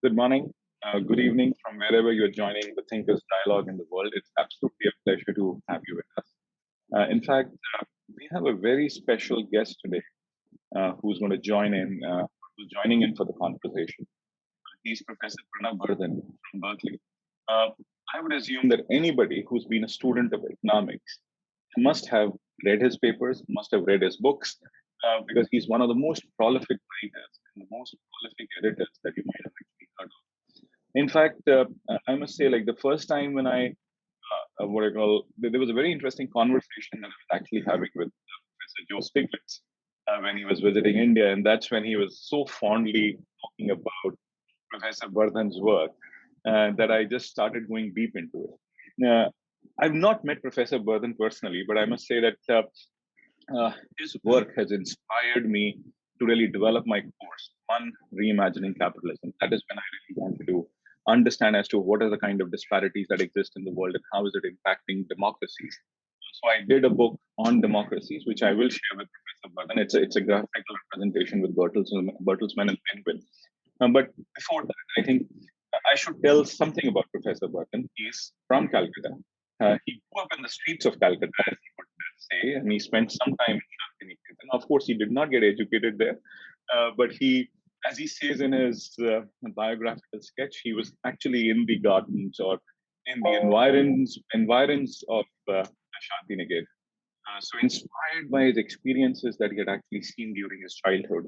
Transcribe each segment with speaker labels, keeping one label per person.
Speaker 1: Good morning, good evening from wherever you're joining the Thinkers Dialogue in the world. It's absolutely a pleasure to have you with us. In fact, we have a very special guest today who's going to who's joining in for the conversation. He's Professor Pranab Bardhan from Berkeley. Uh, I would assume that anybody who's been a student of economics must have read his papers, must have read his books, because he's one of the most prolific writers and the most prolific editors that you might have actually heard of. In fact, I must say, like the first time when there was a very interesting conversation that I was actually having with Professor Joe Stiglitz when he was visiting India, and that's when he was so fondly talking about Professor Bardhan's work that I just started going deep into it. I've not met Professor Bardhan personally, but I must say that his work has inspired me to really develop my course on reimagining capitalism. That is when I really wanted to understand as to what are the kind of disparities that exist in the world and how is it impacting democracies. So I did a book on democracies, which I will share with Professor Bardhan. It's a graphical representation with Bertelsmann and Penguin. But before that, I think I should tell something about Professor Bardhan. He's from Calcutta. He grew up in the streets of Calcutta, as he would say, and he spent some time in Shantiniketan. Of course, he did not get educated there, but he, as he says in his biographical sketch, he was actually in the gardens or in the environs of Shantiniketan. So inspired by his experiences that he had actually seen during his childhood.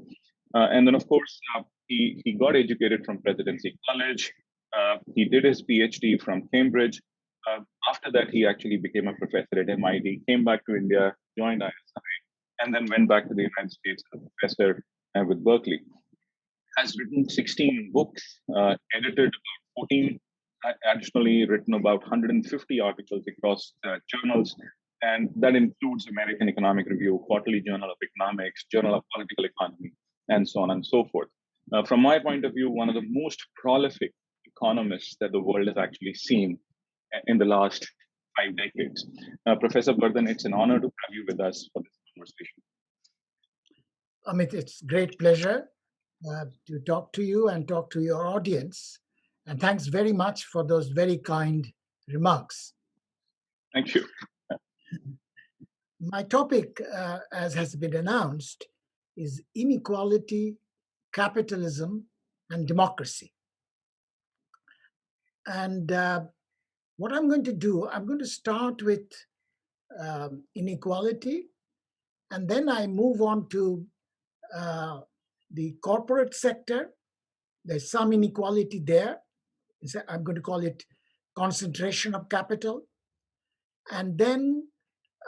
Speaker 1: And then, of course, he got educated from Presidency College. He did his PhD from Cambridge. After that, he actually became a professor at MIT, came back to India, joined ISI, and then went back to the United States as a professor with Berkeley. Has written 16 books, edited about 14, additionally written about 150 articles across journals, and that includes American Economic Review, Quarterly Journal of Economics, Journal of Political Economy, and so on and so forth. From my point of view, one of the most prolific economists that the world has actually seen in the last 5 decades. Professor Bardhan, it's an honor to have you with us for this conversation.
Speaker 2: Amit, it's great pleasure to talk to you and talk to your audience. And thanks very much for those very kind remarks.
Speaker 1: Thank you.
Speaker 2: My topic, as has been announced, is inequality, capitalism, and democracy. And what I'm going to do, I'm going to start with inequality, and then I move on to the corporate sector. There's some inequality there. I'm going to call it concentration of capital. And then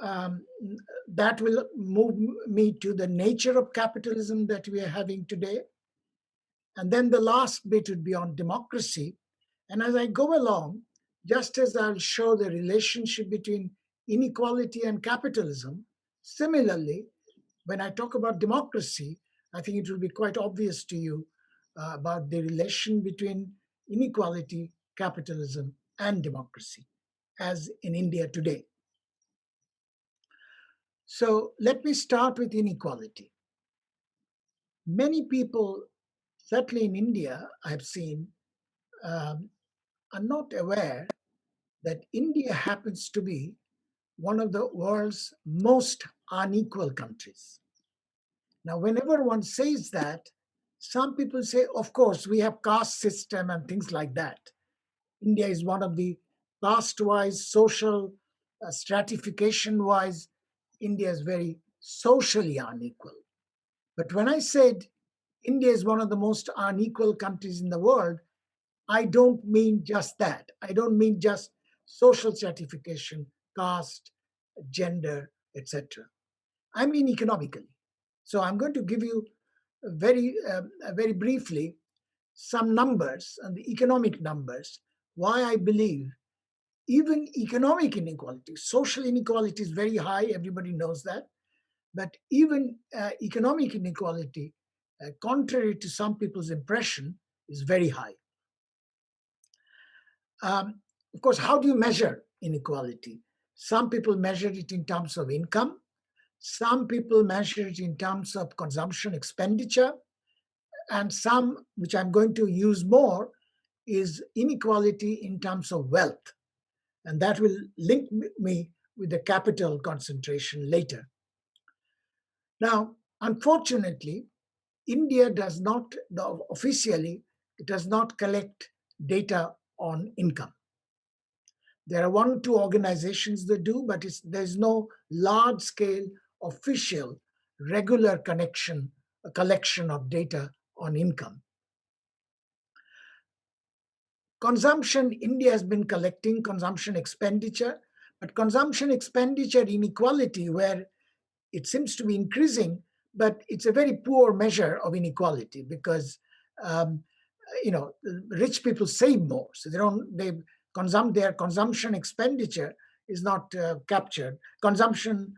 Speaker 2: that will move me to the nature of capitalism that we are having today. And then the last bit would be on democracy. And as I go along, just as I'll show the relationship between inequality and capitalism, similarly, when I talk about democracy, I think it will be quite obvious to you about the relation between inequality, capitalism, and democracy, as in India today. So let me start with inequality. Many people, certainly in India, I've seen, are not aware that India happens to be one of the world's most unequal countries. Now, whenever one says that, some people say, of course, we have caste system and things like that. India is one of the caste-wise, social, stratification-wise, India is very socially unequal. But when I said India is one of the most unequal countries in the world, I don't mean just that. I don't mean just social stratification, caste, gender, etc. I mean economically. So I'm going to give you very briefly some numbers and the economic numbers, why I believe even economic inequality, social inequality is very high, everybody knows that, but even economic inequality, contrary to some people's impression, is very high. Of course, how do you measure inequality? Some people measure it in terms of income. Some people measure it in terms of consumption expenditure. And some, which I'm going to use more, is inequality in terms of wealth. And that will link me with the capital concentration later. Now, unfortunately, India does not, officially, it does not collect data on income. There are one or two organizations that do, but there's no large scale, official, regular collection of data on income. Consumption, India has been collecting consumption expenditure, but consumption expenditure inequality, where it seems to be increasing, but it's a very poor measure of inequality because um, rich people save more, so their consumption expenditure is not captured. Consumption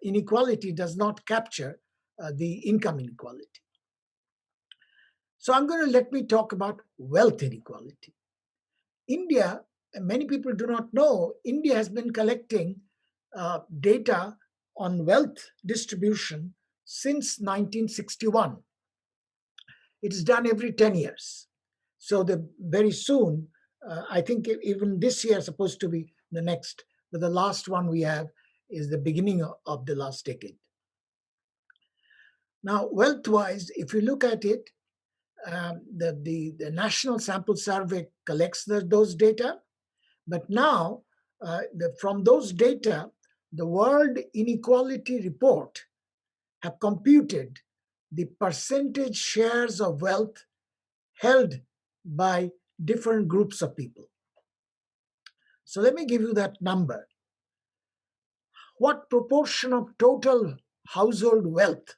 Speaker 2: inequality does not capture the income inequality. So let me talk about wealth inequality. India, and many people do not know, India has been collecting data on wealth distribution since 1961. It is done every 10 years. So very soon, I think even this year is supposed to be the next, but the last one we have is the beginning of the last decade. Now, wealth-wise, if you look at it, the National Sample Survey collects those data, but now from those data, the World Inequality Report have computed the percentage shares of wealth held by different groups of people. So let me give you that number. What proportion of total household wealth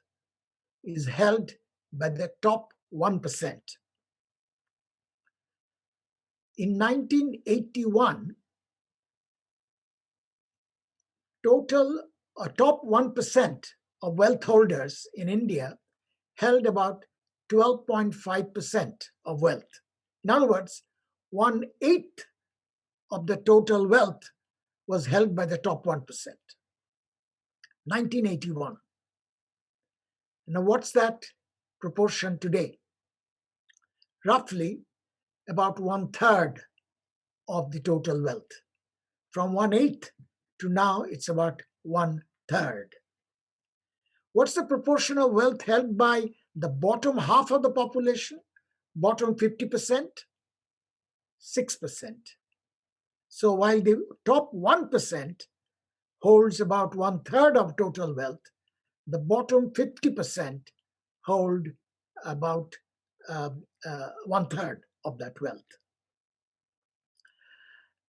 Speaker 2: is held by the top 1%? In 1981, top 1% of wealth holders in India held about 12.5% of wealth. In other words, 1/8 of the total wealth was held by the top 1%. 1981. Now, what's that proportion today? Roughly about 1/3 of the total wealth. From 1/8 to now, it's about 1/3. What's the proportion of wealth held by the bottom half of the population? Bottom 50%? 6%. So while the top 1% holds about 1/3 of total wealth, the bottom 50% hold about 1/3 of that wealth.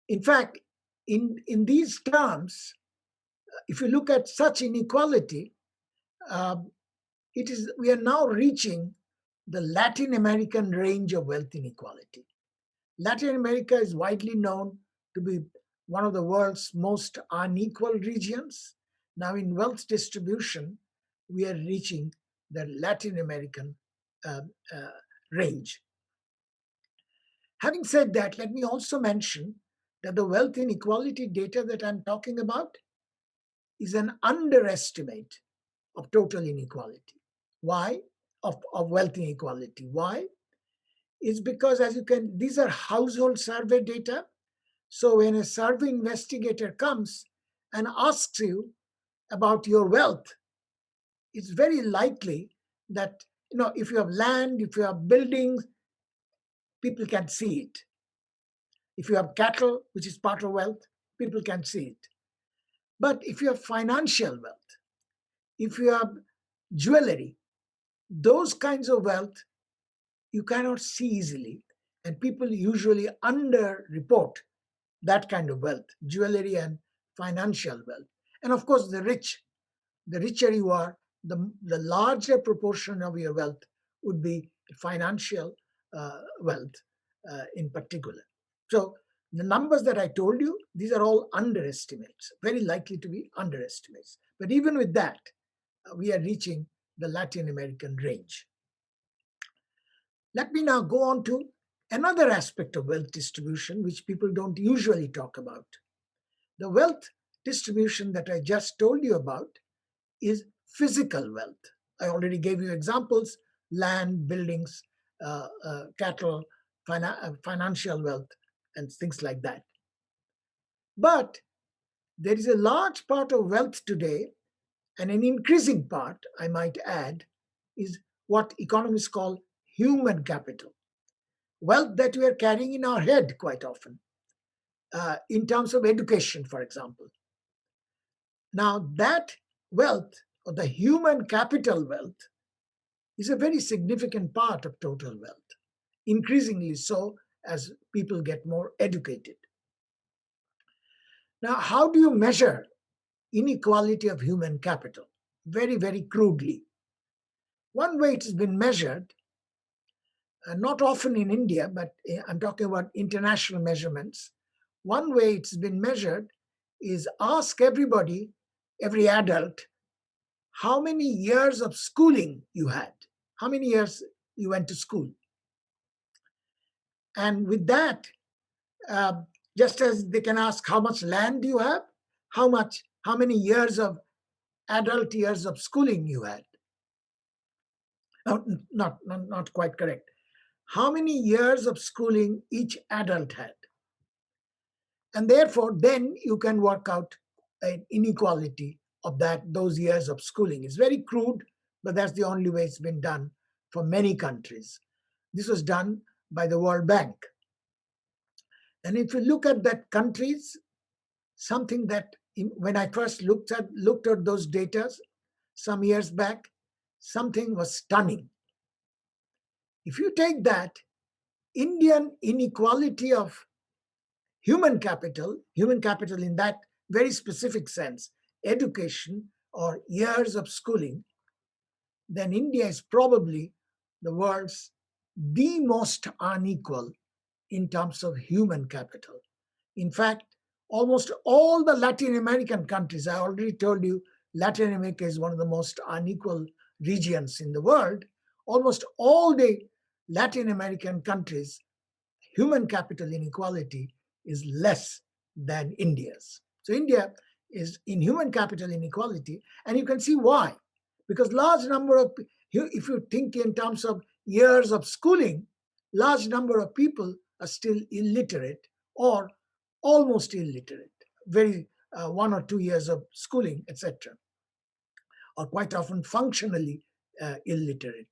Speaker 2: In fact, in these terms, if you look at such inequality, we are now reaching the Latin American range of wealth inequality. Latin America is widely known to be one of the world's most unequal regions. Now, in wealth distribution, we are reaching the Latin American range. Having said that, let me also mention that the wealth inequality data that I'm talking about is an underestimate of total inequality. Why? Of wealth inequality. Why? It's because, these are household survey data. So when a survey investigator comes and asks you about your wealth, it's very likely that, if you have land, if you have buildings, people can see it. If you have cattle, which is part of wealth, people can see it. But if you have financial wealth, if you have jewelry, those kinds of wealth, you cannot see easily. And people usually underreport that kind of wealth, jewelry and financial wealth. And of course, the richer you are, the larger proportion of your wealth would be financial wealth in particular. So the numbers that I told you, these are all underestimates, very likely to be underestimates. But even with that, we are reaching the Latin American range. Let me now go on to another aspect of wealth distribution, which people don't usually talk about. The wealth distribution that I just told you about is physical wealth. I already gave you examples: land, buildings, cattle, financial wealth, and things like that. But there is a large part of wealth today, and an increasing part, I might add, is what economists call human capital. Wealth that we are carrying in our head quite often, in terms of education, for example. Now, that wealth, or the human capital wealth, is a very significant part of total wealth, increasingly so as people get more educated. Now, how do you measure inequality of human capital? Very, very crudely. One way it has been measured, not often in India, but I'm talking about international measurements. One way it's been measured is ask everybody, every adult, how many years of schooling you had, how many years you went to school. And with that, uh, just as they can ask how much land do you have, how many years of adult years of schooling you had. No, not quite correct. How many years of schooling each adult had. And therefore, then you can work out an inequality of those years of schooling. It's very crude, but that's the only way it's been done for many countries. This was done by the World Bank. And if you look at that countries, something that when I first looked at those data some years back, something was stunning. If you take that Indian inequality of human capital in that very specific sense, education or years of schooling, then India is probably the world's the most unequal in terms of human capital. In fact, almost all the Latin American countries, I already told you, Latin America is one of the most unequal regions in the world. Almost all the Latin American countries, human capital inequality is less than India's. So India is in human capital inequality, and you can see why. Because large number of, if you think in terms of years of schooling, large number of people are still illiterate or almost illiterate, very 1 or 2 years of schooling, etc., or quite often functionally illiterate.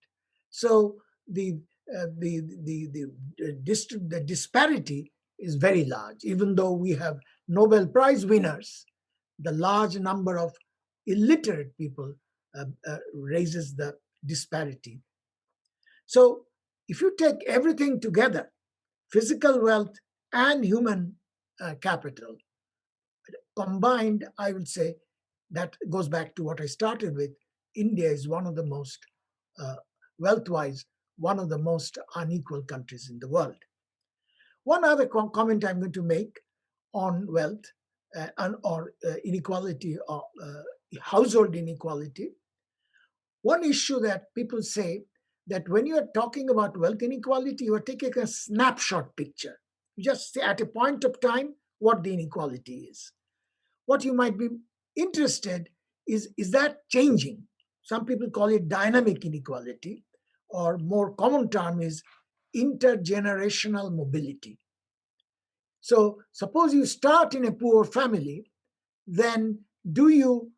Speaker 2: So the disparity is very large. Even though we have Nobel Prize winners, the large number of illiterate people raises the disparity. So if you take everything together, physical wealth and human capital combined, I would say that goes back to what I started with. India is one of the most, wealth-wise, one of the most unequal countries in the world. One other comment I'm going to make on wealth or inequality or household inequality. One issue that people say that when you are talking about wealth inequality, you are taking a snapshot picture. You just say at a point of time what the inequality is. What you might be interested is that changing? Some people call it dynamic inequality, or more common term is intergenerational mobility. So suppose you start in a poor family, then do you,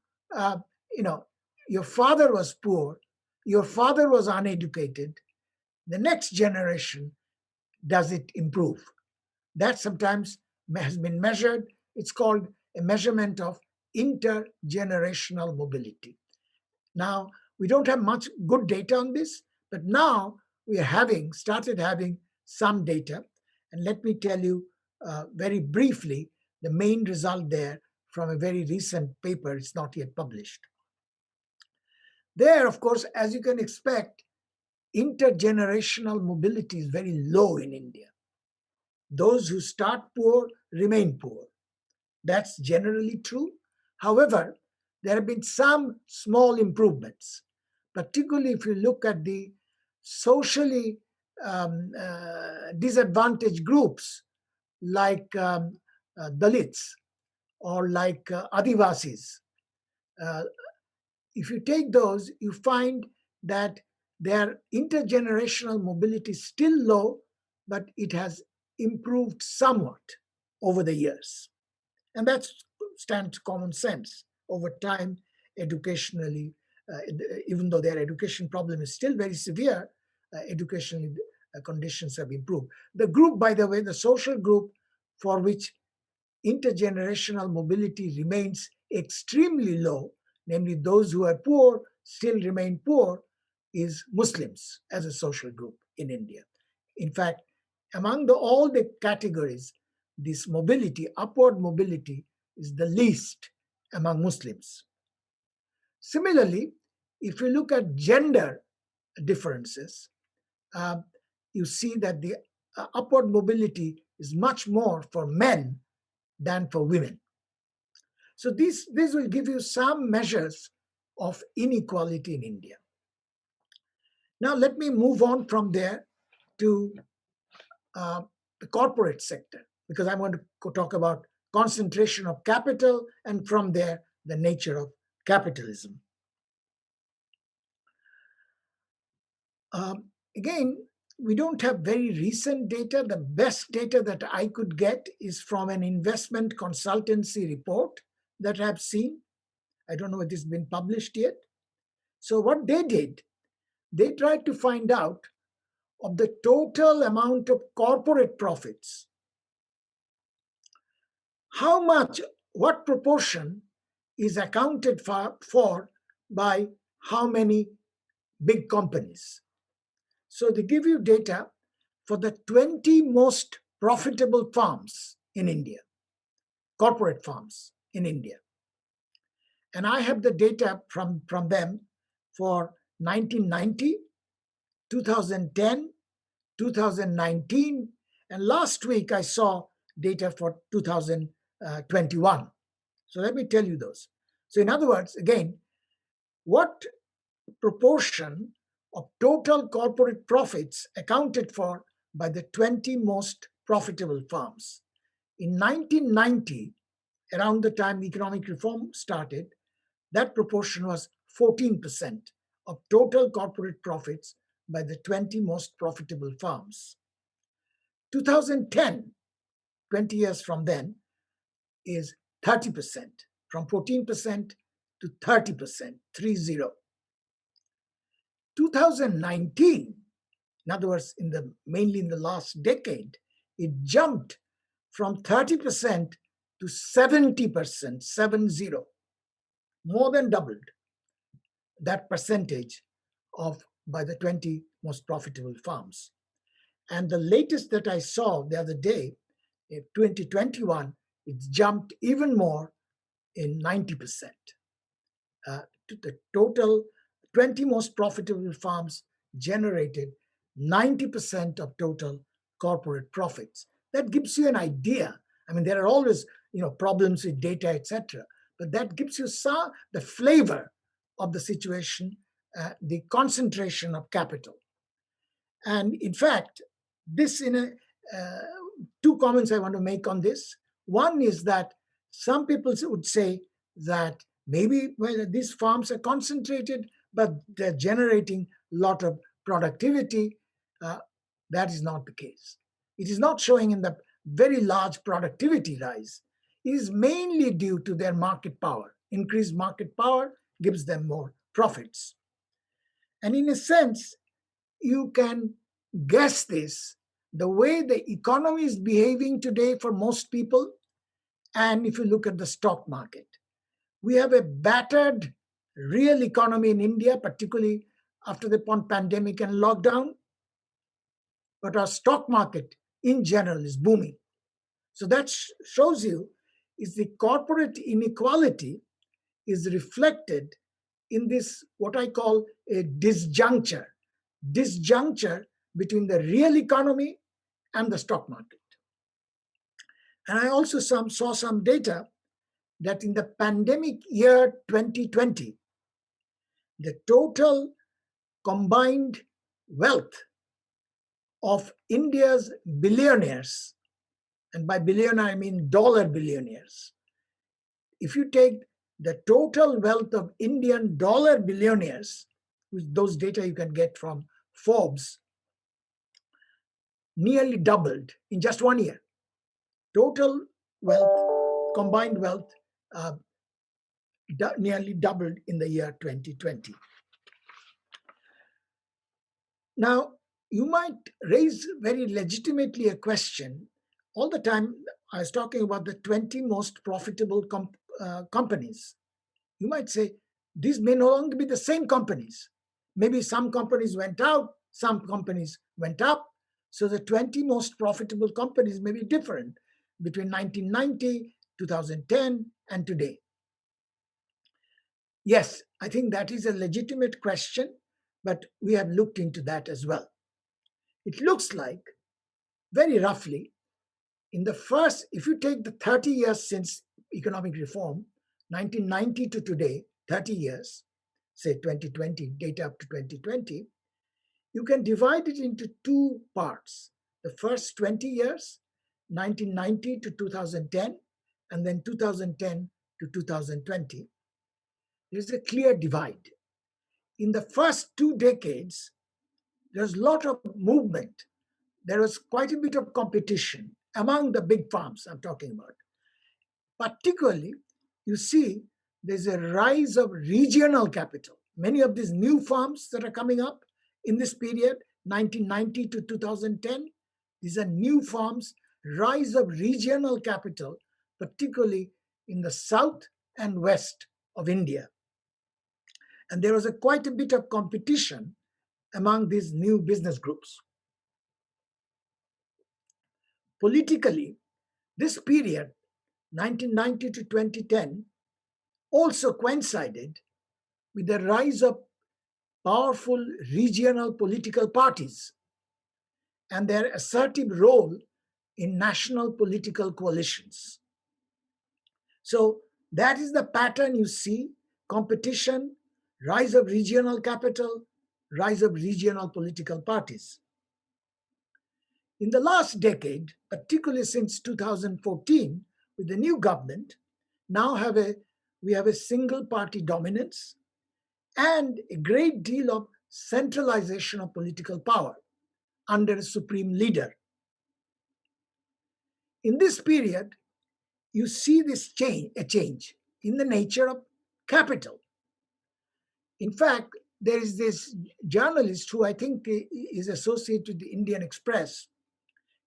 Speaker 2: your father was poor, your father was uneducated, the next generation, does it improve? That sometimes has been measured. It's called a measurement of intergenerational mobility. Now, we don't have much good data on this, but now we are started having some data. And let me tell you very briefly the main result there from a very recent paper. It's not yet published. There, of course, as you can expect, intergenerational mobility is very low in India. Those who start poor remain poor. That's generally true. However, there have been some small improvements, particularly if you look at the socially disadvantaged groups like Dalits or like Adivasis. If you take those, you find that their intergenerational mobility is still low, but it has improved somewhat over the years. And that stands common sense. Over time, educationally, even though their education problem is still very severe, educationally conditions have improved. The group, by the way, the social group for which intergenerational mobility remains extremely low, namely those who are poor still remain poor, is Muslims as a social group in India. In fact, among all the categories, this mobility, upward mobility, is the least among Muslims. Similarly, if you look at gender differences, uh, you see that the upward mobility is much more for men than for women. So this will give you some measures of inequality in India. Now let me move on from there to the corporate sector, because I'm going to talk about concentration of capital and from there the nature of capitalism. Again, we don't have very recent data. The best data that I could get is from an investment consultancy report that I've seen. I don't know if it's been published yet. So what they did, they tried to find out of the total amount of corporate profits, how much, what proportion is accounted for by how many big companies. So they give you data for the 20 most profitable firms in India, corporate firms in India. And I have the data from them for 1990, 2010, 2019, and last week I saw data for 2021. So let me tell you those. So, in other words, again, what proportion of total corporate profits accounted for by the 20 most profitable firms? In 1990, around the time economic reform started, that proportion was 14% of total corporate profits by the 20 most profitable firms. 2010, 20 years from then, is 30%, from 14% to 30%, 30. 2019, in other words, mainly in the last decade, it jumped from 30% to 70%, 70, more than doubled that percentage of by the 20 most profitable firms. And the latest that I saw the other day, in 2021, it's jumped even more in 90%. The total 20 most profitable firms generated 90% of total corporate profits. That gives you an idea. I mean, there are always problems with data, etc. But that gives you the flavor of the situation, the concentration of capital. And in fact, this two comments I want to make on this. One is that some people would say that maybe these farms are concentrated, but they're generating a lot of productivity. That is not the case. It is not showing in the very large productivity rise. It is mainly due to their market power. Increased market power gives them more profits. And in a sense, you can guess this, the way the economy is behaving today for most people. And if you look at the stock market, we have a battered real economy in India, particularly after the pandemic and lockdown. But our stock market in general is booming. So that shows you is the corporate inequality is reflected in this, what I call a disjuncture between the real economy and the stock market. And I also saw some data that in the pandemic year 2020, the total combined wealth of India's billionaires, and by billionaire I mean dollar billionaires, if you take the total wealth of Indian dollar billionaires, those data you can get from Forbes, nearly doubled in just 1 year. Total wealth, combined wealth, uh, nearly doubled in the year 2020. Now, you might raise very legitimately a question. All the time, I was talking about the 20 most profitable companies. You might say, these may no longer be the same companies. Maybe some companies went out, some companies went up. So the 20 most profitable companies may be different between 1990, 2010, and today. Yes, I think that is a legitimate question, but we have looked into that as well. It looks like, very roughly, in the first, if you take the 30 years since economic reform, 1990 to today, 30 years, say 2020, data up to 2020, you can divide it into two parts. The first 20 years, 1990 to 2010, and then 2010 to 2020. There's a clear divide. In the first 2 decades, there's a lot of movement. There was quite a bit of competition among the big farms I'm talking about. Particularly, you see there's a rise of regional capital. Many of these new farms that are coming up in this period, 1990 to 2010, these are new farms, rise of regional capital, particularly in the south and west of India. And there was quite a bit of competition among these new business groups. Politically, this period, 1990 to 2010, also coincided with the rise of powerful regional political parties and their assertive role in national political coalitions. So that is the pattern you see: competition, rise of regional capital, rise of regional political parties. In the last decade, particularly since 2014, with the new government, we have a single party dominance and a great deal of centralization of political power under a supreme leader. In this period, you see a change in the nature of capital. In fact, there is this journalist who I think is associated with the Indian Express.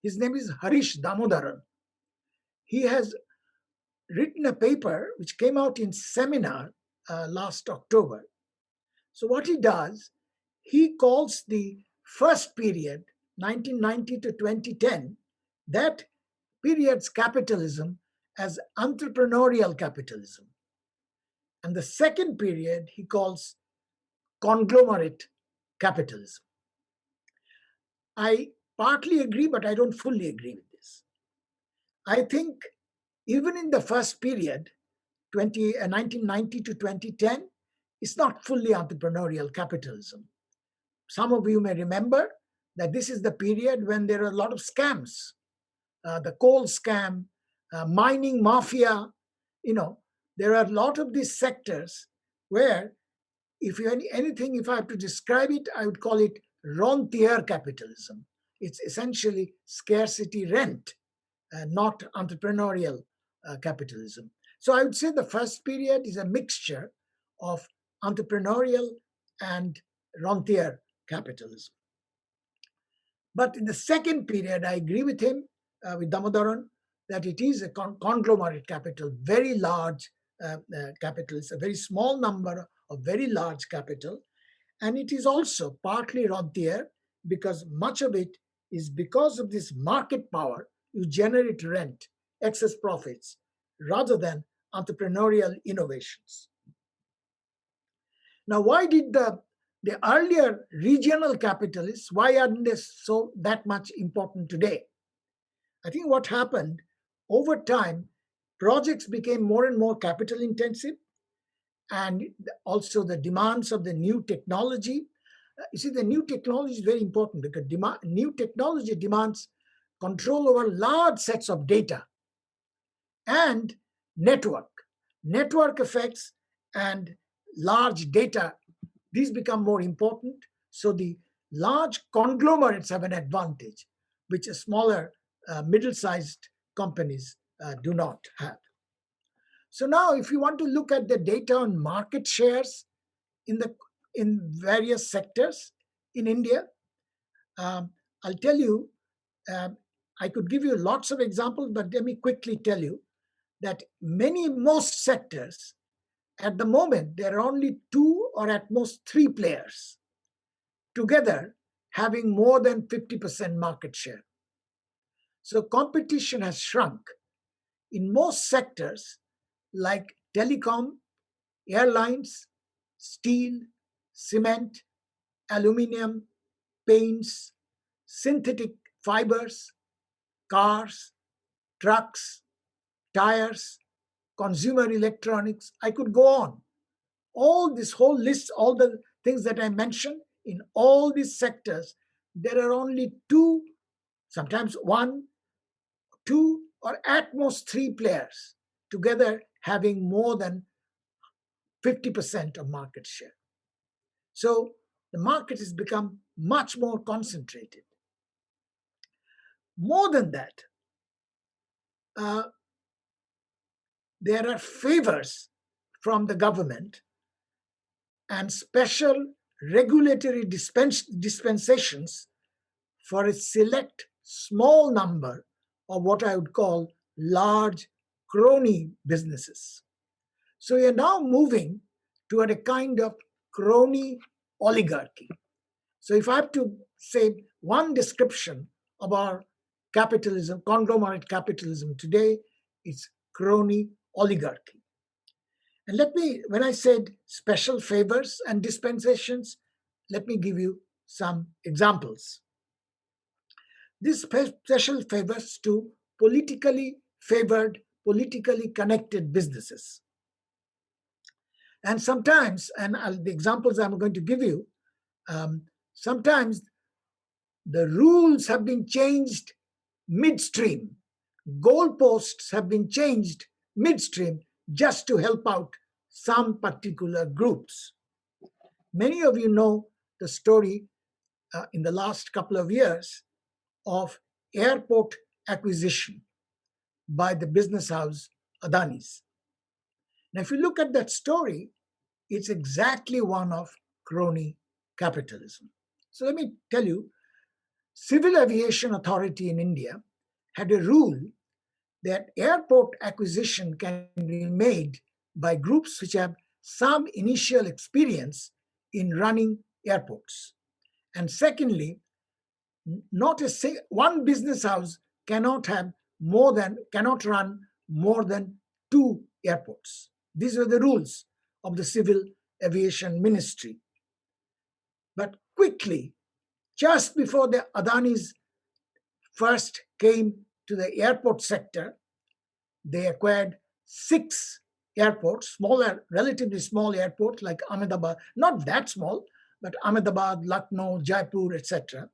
Speaker 2: His name is Harish Damodaran. He has written a paper which came out in seminar last October. So what he does, he calls the first period, 1990 to 2010, that period's capitalism as entrepreneurial capitalism. And the second period he calls conglomerate capitalism. I partly agree, but I don't fully agree with this. I think even in the first period, 1990 to 2010, it's not fully entrepreneurial capitalism. Some of you may remember that this is the period when there are a lot of scams, the coal scam, mining mafia. There are a lot of these sectors where, if I have to describe it, I would call it rentier capitalism. It's essentially scarcity rent, not entrepreneurial capitalism. So I would say the first period is a mixture of entrepreneurial and rentier capitalism. But in the second period, I agree with him, with Damodaran, that it is a conglomerate capital, very large capital. It's a very small number of very large capital. And it is also partly rentier because much of it is because of this market power, you generate rent, excess profits, rather than entrepreneurial innovations. Now, why did the earlier regional capitalists, why aren't they that much important today? I think what happened over time, projects became more and more capital intensive, and also the demands of the new technology. You see, the new technology is very important because new technology demands control over large sets of data and network effects and large data. These become more important. So the large conglomerates have an advantage. which smaller, middle-sized companies do not have. So now, if you want to look at the data on market shares in various sectors in India, I'll tell you, um, I could give you lots of examples, but let me quickly tell you that most sectors, at the moment, there are only two or at most three players together having more than 50% market share. So competition has shrunk in most sectors like telecom, airlines, steel, cement, aluminum, paints, synthetic fibers, cars, trucks, tires, consumer electronics. I could go on. All this whole list, all the things that I mentioned, in all these sectors, there are only two, sometimes one, two, or at most three players together having more than 50% of market share. So the market has become much more concentrated. More than that, uh, there are favors from the government and special regulatory dispensations for a select small number of what I would call large crony businesses. So we are now moving toward a kind of crony oligarchy. So if I have to say one description of our capitalism, conglomerate capitalism today, it's crony oligarchy. And when I said special favors and dispensations, let me give you some examples. This special favors to politically favored, politically connected businesses. And sometimes, the examples I'm going to give you, sometimes the rules have been changed midstream. Goalposts have been changed midstream just to help out some particular groups. Many of you know the story in the last couple of years of airport acquisition by the business house Adani's. Now, if you look at that story, it's exactly one of crony capitalism. So let me tell you, Civil Aviation Authority in India had a rule that airport acquisition can be made by groups which have some initial experience in running airports. And secondly, one business house cannot run more than two airports. These are the rules of the Civil Aviation Ministry. But quickly, just before the Adanis first came to the airport sector, they acquired 6 airports, smaller, relatively small airports like Ahmedabad, not that small, but Ahmedabad, Lucknow, Jaipur, etc.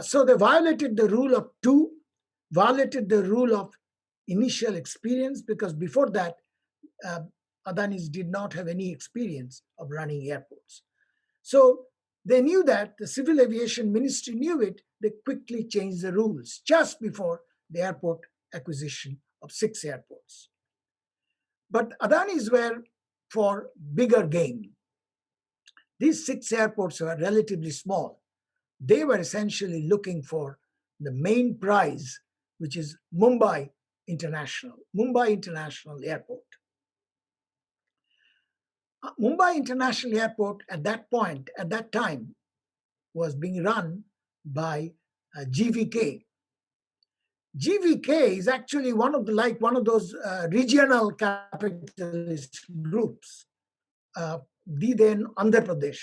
Speaker 2: So they violated the rule of two, violated the rule of initial experience, because before that, Adanis did not have any experience of running airports. So they knew that, the Civil Aviation Ministry knew it, they quickly changed the rules just before the airport acquisition of 6 airports. But Adanis were for bigger game. These 6 airports were relatively small. They were essentially looking for the main prize, which is Mumbai International Airport. Mumbai International Airport at that time, was being run by GVK. GVK is actually one of those regional capitalist groups, then Andhra Pradesh.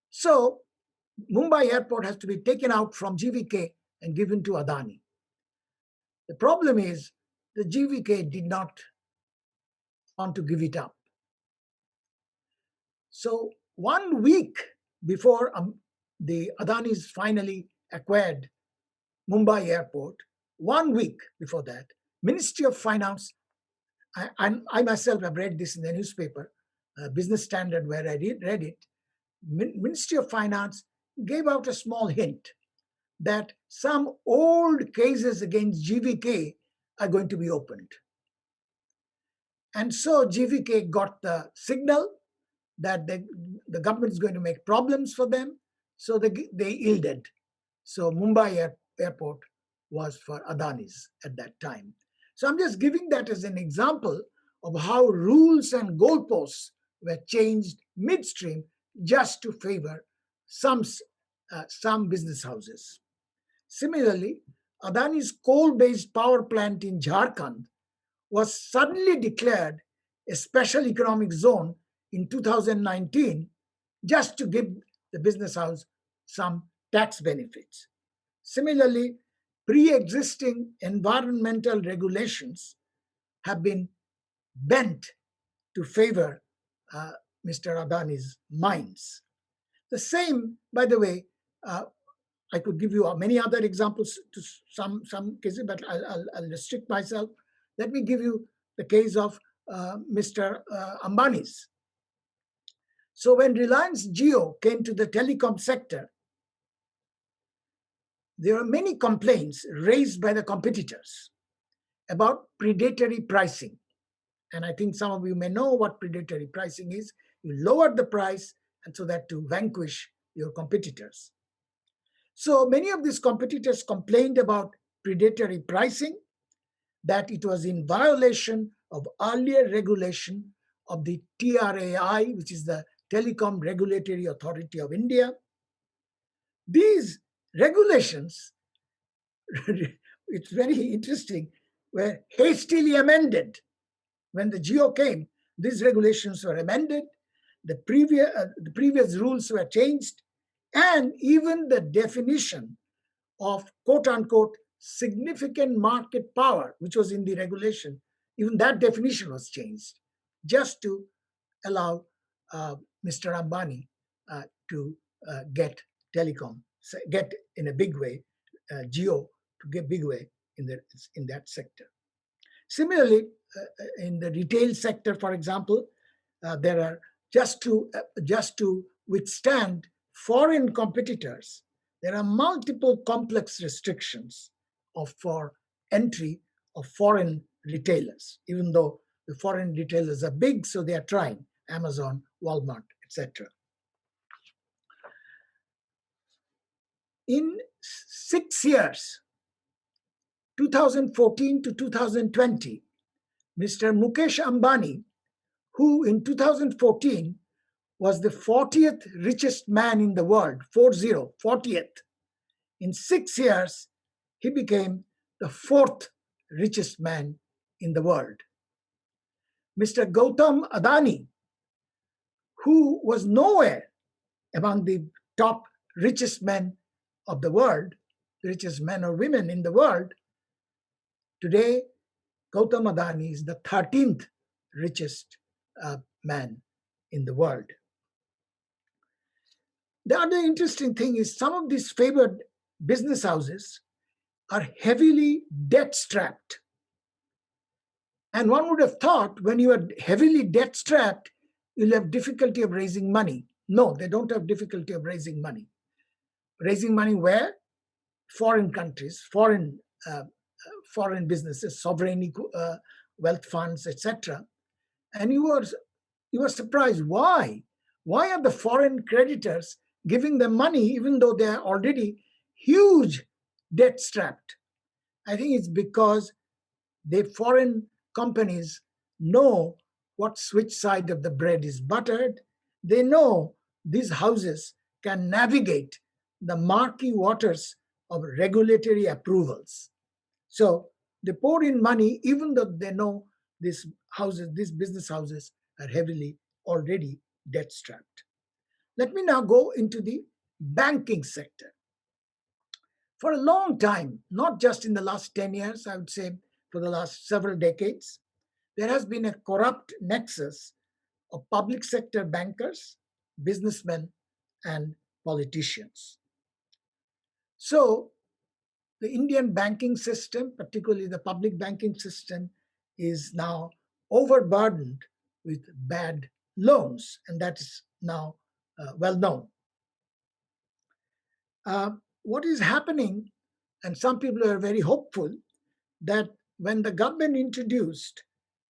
Speaker 2: So Mumbai Airport has to be taken out from GVK and given to Adani. The problem is the GVK did not want to give it up. So 1 week before the Adanis finally acquired Mumbai Airport, 1 week before that, Ministry of Finance, I myself have read this in the newspaper, Business Standard, where I read it, Ministry of Finance gave out a small hint that some old cases against GVK are going to be opened. And so GVK got the signal that the government is going to make problems for them, so they yielded. So Mumbai airport was for Adani's at that time. So I'm just giving that as an example of how rules and goalposts were changed midstream just to favor some business houses. Similarly, Adani's coal-based power plant in Jharkhand was suddenly declared a special economic zone in 2019 just to give the business house some tax benefits. Similarly, pre existing environmental regulations have been bent to favor uh, Mr. Adani's mines. The same, by the way, I could give you many other examples to some cases, but I'll restrict myself. Let me give you the case of Mr. Ambani's. So when Reliance Jio came to the telecom sector, there are many complaints raised by the competitors about predatory pricing. And I think some of you may know what predatory pricing is. You lower the price, and so that to vanquish your competitors. So many of these competitors complained about predatory pricing, that it was in violation of earlier regulation of the TRAI, which is the Telecom Regulatory Authority of India. These regulations, it's very interesting, were hastily amended. When the Geo came, these regulations were amended, the previous rules were changed, and even the definition of quote unquote significant market power, which was in the regulation, even that definition was changed just to allow Mr. Ambani to get telecom, get in a big way, Geo to get big way in that sector. Similarly, in the retail sector, for example, there are just to withstand foreign competitors, there are multiple complex restrictions for entry of foreign retailers, even though the foreign retailers are big, so they are trying, Amazon, Walmart, etc. In 6 years, 2014 to 2020, Mr. Mukesh Ambani, who in 2014 was the 40th richest man in the world, 40th. In 6 years, he became the 4th richest man in the world. Mr. Gautam Adani, who was nowhere among the top richest men of the world, the richest men or women in the world, today Gautam Adani is the 13th richest man in the world. The other interesting thing is some of these favored business houses are heavily debt strapped. And one would have thought when you are heavily debt strapped, you'll have difficulty of raising money. No, they don't have difficulty of raising money. Raising money where? Foreign countries, foreign businesses, sovereign wealth funds, etc. And you are surprised. Why? Why are the foreign creditors giving them money even though they are already huge debt strapped? I think it's because the foreign companies know which side of the bread is buttered. They know these houses can navigate the murky waters of regulatory approvals. So they pour in money even though they know these business houses are heavily already debt strapped. Let me now go into the banking sector. For a long time, not just in the last 10 years, I would say for the last several decades, there has been a corrupt nexus of public sector bankers, businessmen, and politicians. So, the Indian banking system, particularly the public banking system, is now overburdened with bad loans, and that is now well known. What is happening, and some people are very hopeful, that when the government introduced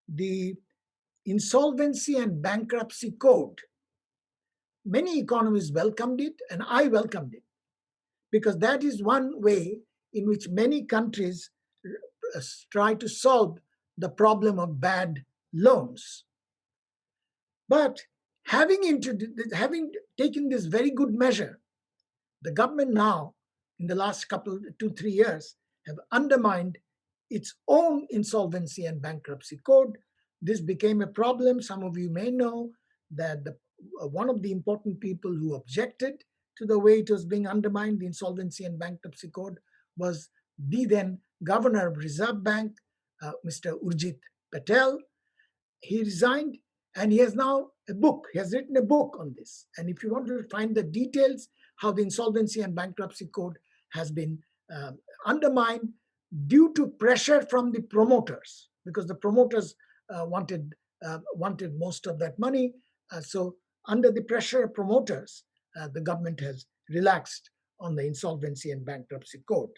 Speaker 2: the insolvency and bankruptcy code, many economists welcomed it, and I welcomed it, because that is one way in which many countries try to solve the problem of bad loans. But having taken this very good measure, the government now, in the last couple, 2, 3 years, have undermined its own insolvency and bankruptcy code. This became a problem. Some of you may know that one of the important people who objected to the way it was being undermined, the insolvency and bankruptcy code, was the then governor of Reserve Bank, Mr. Urjit Patel. He resigned, and he has now a book. He has written a book on this. And if you want to find the details how the insolvency and bankruptcy code has been undermined due to pressure from the promoters, because the promoters wanted most of that money. So under the pressure of promoters, the government has relaxed on the insolvency and bankruptcy code.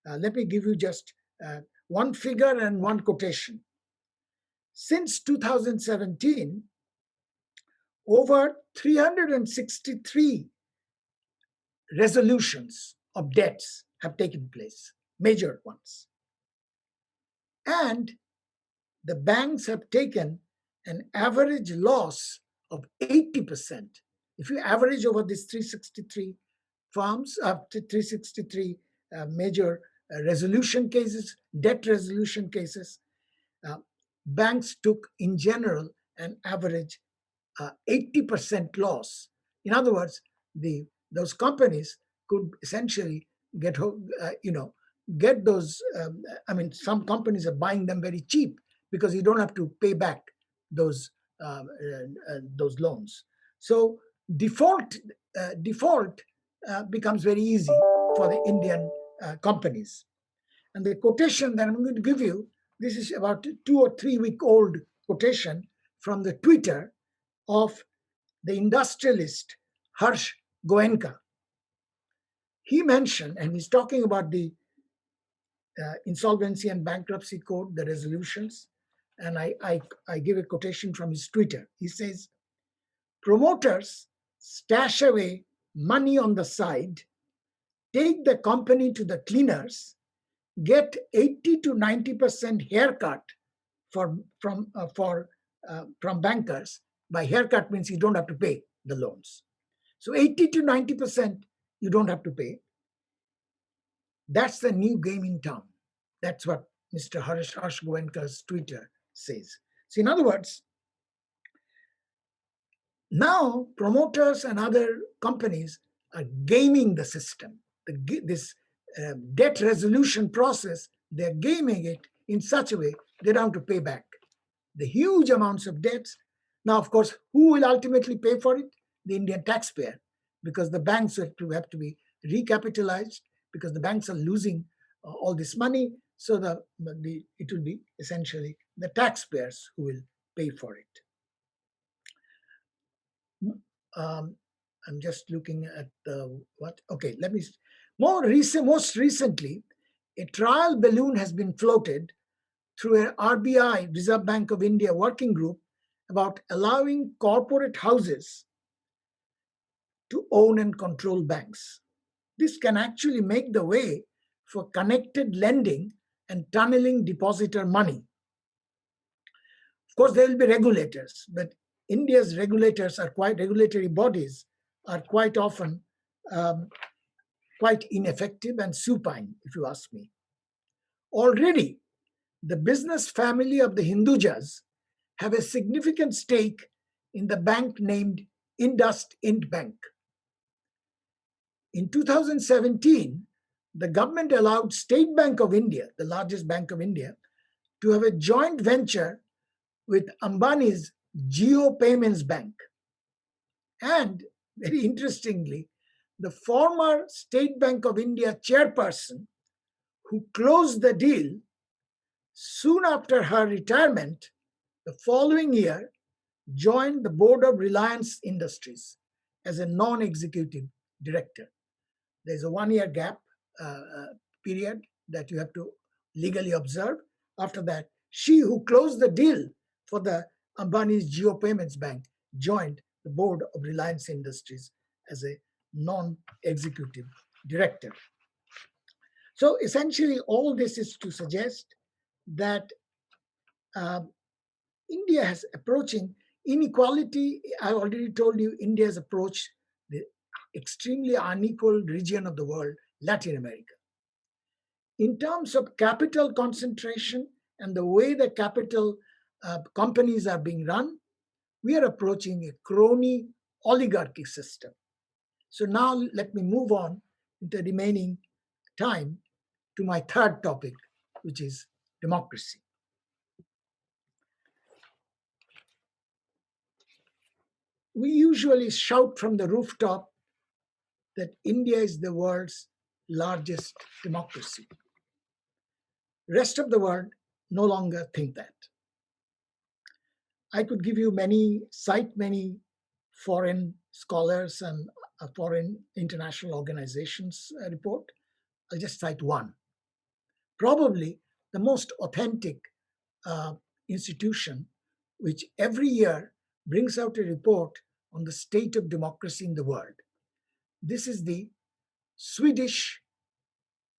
Speaker 2: Let me give you just one figure and one quotation. Since 2017, over 363 resolutions of debts have taken place, major ones. And the banks have taken an average loss of 80%. If you average over these 363 firms, 363 major resolution cases, debt resolution cases, banks took in general an average 80% loss. In other words, those companies could essentially get get those. Some companies are buying them very cheap because you don't have to pay back those loans. So default becomes very easy for the Indian companies. And the quotation that I'm going to give you, this is about 2 or 3 week old quotation from the Twitter of the industrialist Harsh Goenka. He mentioned, and he's talking about the insolvency and bankruptcy code, the resolutions, and I give a quotation from his Twitter. He says, promoters stash away money on the side, take the company to the cleaners, get 80 to 90% haircut from bankers. By haircut means you don't have to pay the loans. So 80 to 90% you don't have to pay. That's the new game in town. That's what Mr. Harsh Goenka's Twitter says. So in other words, now promoters and other companies are gaming the system. This debt resolution process, they're gaming it in such a way they don't have to pay back the huge amounts of debts. Now, of course, who will ultimately pay for it? The Indian taxpayer, because the banks have to be recapitalized, because the banks are losing all this money. So it will be essentially the taxpayers who will pay for it. I'm just looking at what. Okay, let me. Most recently, a trial balloon has been floated through an RBI, Reserve Bank of India working group, about allowing corporate houses to own and control banks. This can actually make the way for connected lending and tunneling depositor money. Of course, there will be regulators, but India's regulatory bodies are quite often quite ineffective and supine, if you ask me. Already, the business family of the Hindujas have a significant stake in the bank named IndusInd Bank. In 2017, the government allowed State Bank of India, the largest bank of India, to have a joint venture with Ambani's Jio Payments Bank. And very interestingly, the former State Bank of India chairperson who closed the deal, soon after her retirement, the following year, joined the board of Reliance Industries as a non-executive director. There's a 1 year gap period that you have to legally observe. After that, she who closed the deal for the Ambani's Geo Payments Bank joined the board of Reliance Industries as a non-executive director. So essentially, all this is to suggest that uh, India is approaching inequality. I already told you, India has approached the extremely unequal region of the world, Latin America. In terms of capital concentration and the way the capital companies are being run, we are approaching a crony oligarchy system. So now let me move on in the remaining time to my third topic, which is democracy. We usually shout from the rooftop that India is the world's largest democracy. Rest of the world no longer think that. I could give you cite many foreign scholars and foreign international organizations report. I'll just cite one. Probably the most authentic institution, which every year brings out a report on the state of democracy in the world. This is the Swedish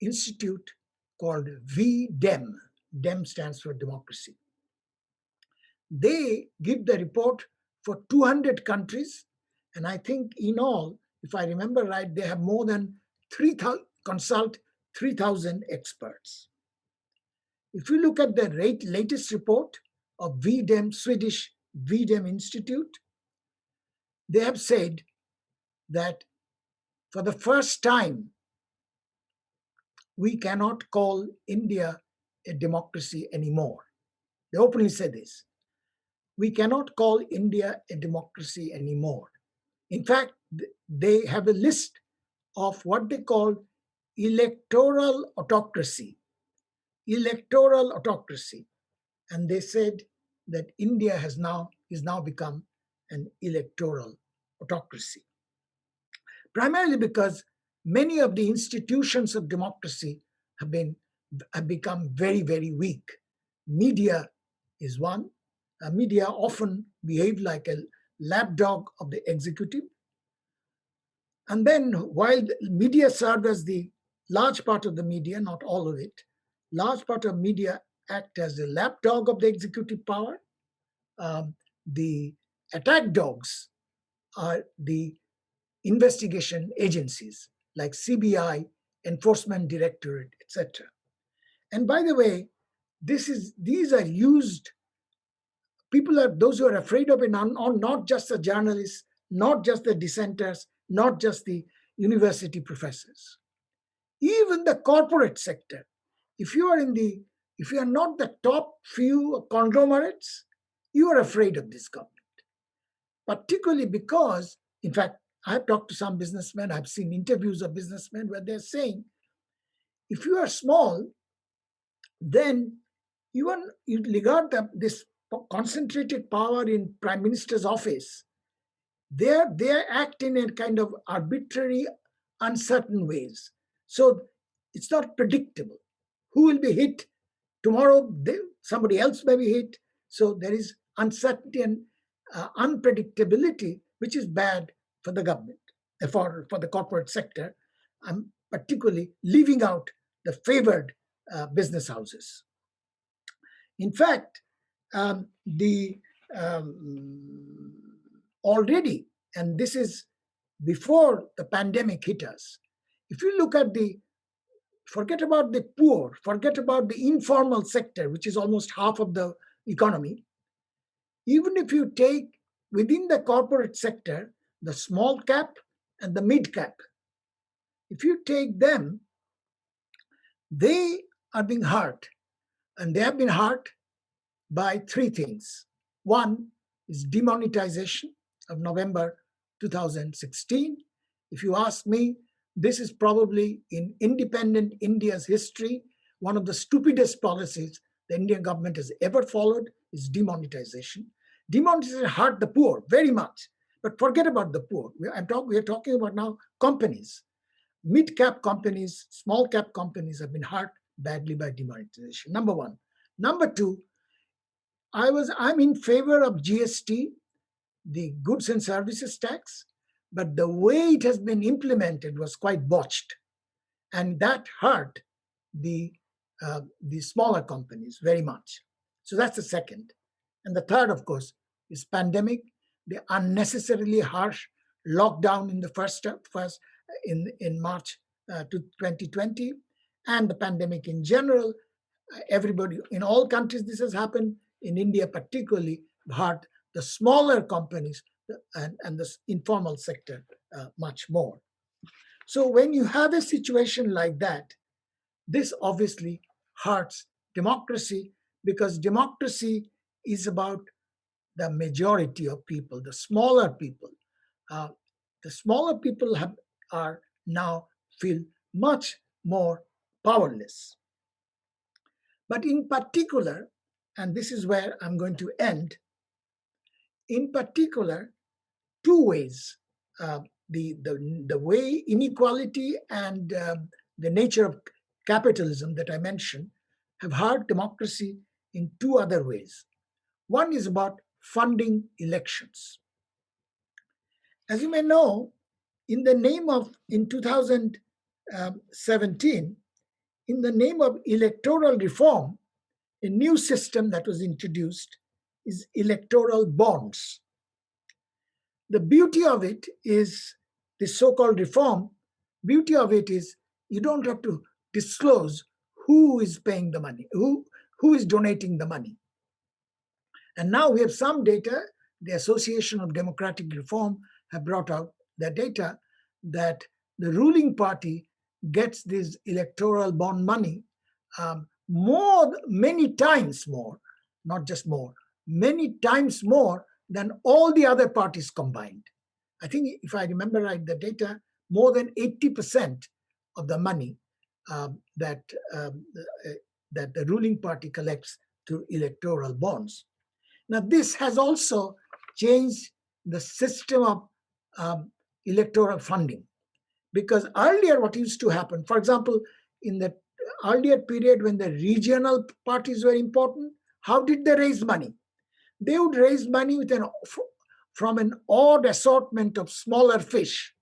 Speaker 2: institute called VDEM. DEM stands for democracy. They give the report for 200 countries, and I think in all, if I remember right, they have more than 3,000 consult 3,000 experts. If you look at the latest report of VDEM, Swedish VDEM Institute, they have said that for the first time, we cannot call India a democracy anymore. They openly say this. We cannot call India a democracy anymore. In fact, they have a list of what they call electoral autocracy. Electoral autocracy. And they said that India is now become an electoral autocracy. Primarily because many of the institutions of democracy have become very, very weak. Media is one. Media often behave like a lapdog of the executive. And then while the media serve as the large part of the media, not all of it, large part of media act as the lapdog of the executive power. The attack dogs are the investigation agencies like CBI, Enforcement Directorate, etc. And by the way, these are used. People are those who are afraid of it, not just the journalists, not just the dissenters, not just the university professors. Even the corporate sector. If you are not the top few conglomerates, you are afraid of this government. Particularly because, in fact, I've talked to some businessmen, I've seen interviews of businessmen where they're saying, if you are small, then you regard this concentrated power in Prime Minister's office. They act in a kind of arbitrary, uncertain ways. So it's not predictable. Who will be hit tomorrow? Somebody else may be hit. So there is uncertainty and unpredictability, which is bad for the government, for the corporate sector. I'm particularly leaving out the favored business houses. In fact, already, and this is before the pandemic hit us, if you look at forget about the poor, forget about the informal sector, which is almost half of the economy, even if you take within the corporate sector, the small cap and the mid cap, if you take them, they are being hurt. And they have been hurt by three things. One is demonetization of November 2016. If you ask me, this is probably in independent India's history, one of the stupidest policies the Indian government has ever followed is demonetization. Demonetization hurt the poor very much, but forget about the poor. We are talking about now companies. mid-cap companies, small-cap companies have been hurt badly by demonetization. Number one. Number two, I'm in favor of GST, the goods and services tax, but the way it has been implemented was quite botched, and that hurt the the smaller companies very much. So that's the second. And the third, of course, is pandemic, the unnecessarily harsh lockdown in the first in March to 2020, and the pandemic in general. Everybody in all countries this has happened. In India, particularly, hurt the smaller companies and the informal sector much more. So when you have a situation like that, this obviously hurts democracy, because democracy is about the majority of people, the smaller people. Uh, the smaller people are now feel much more powerless. But in particular, and this is where I'm going to end, in particular, two ways. The way inequality and the nature of capitalism that I mentioned have hurt democracy in two other ways. One is about funding elections. As you may know, in 2017, in the name of electoral reform, a new system that was introduced is electoral bonds. The beauty of it is, the so-called reform, beauty of it is you don't have to disclose who is paying the money, who is donating the money. And now we have some data. The Association of Democratic Reform have brought out the data that the ruling party gets this electoral bond money many times more, not just more, many times more than all the other parties combined. I think, if I remember right, the data, more than 80% of the money that the ruling party collects through electoral bonds. Now, this has also changed the system of electoral funding, because earlier what used to happen, for example, in the earlier period when the regional parties were important, how did they raise money? They would raise money from an odd assortment of smaller fish.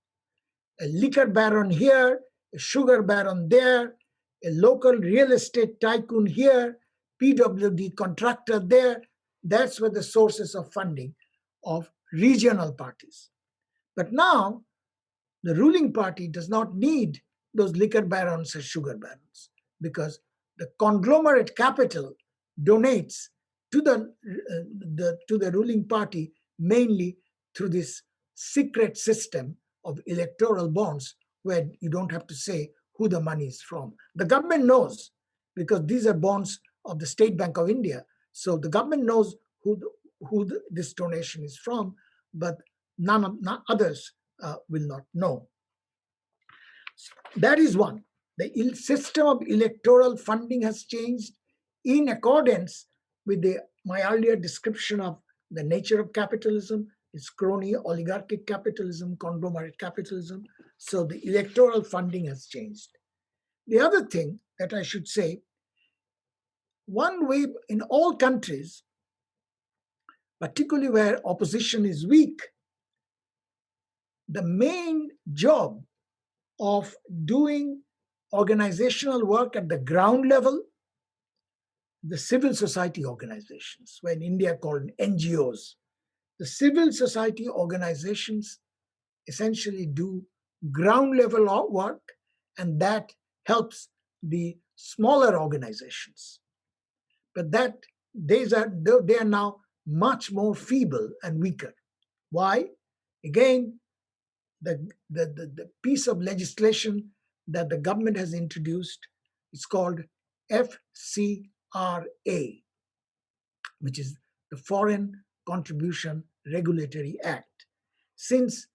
Speaker 2: A liquor baron here, a sugar baron there, a local real estate tycoon here, PWD contractor there. That's where the sources of funding of regional parties. But now, the ruling party does not need those liquor barons or sugar barons, because the conglomerate capital donates to the ruling party mainly through this secret system of electoral bonds, where you don't have to say who the money is from. The government knows, because these are bonds of the State Bank of India. So the government knows this donation is from, but none others will not know. That is one. The system of electoral funding has changed in accordance with my earlier description of the nature of capitalism. It's crony, oligarchic capitalism, conglomerate capitalism. So the electoral funding has changed. The other thing that I should say, one way in all countries, particularly where opposition is weak, the main job of doing organizational work at the ground level, the civil society organizations, were in India called NGOs. The civil society organizations essentially do ground level work, and that helps the smaller organizations. But they are now much more feeble and weaker. Why? Again, the piece of legislation that the government has introduced is called FCRA, which is the Foreign Contribution Regulatory Act. Since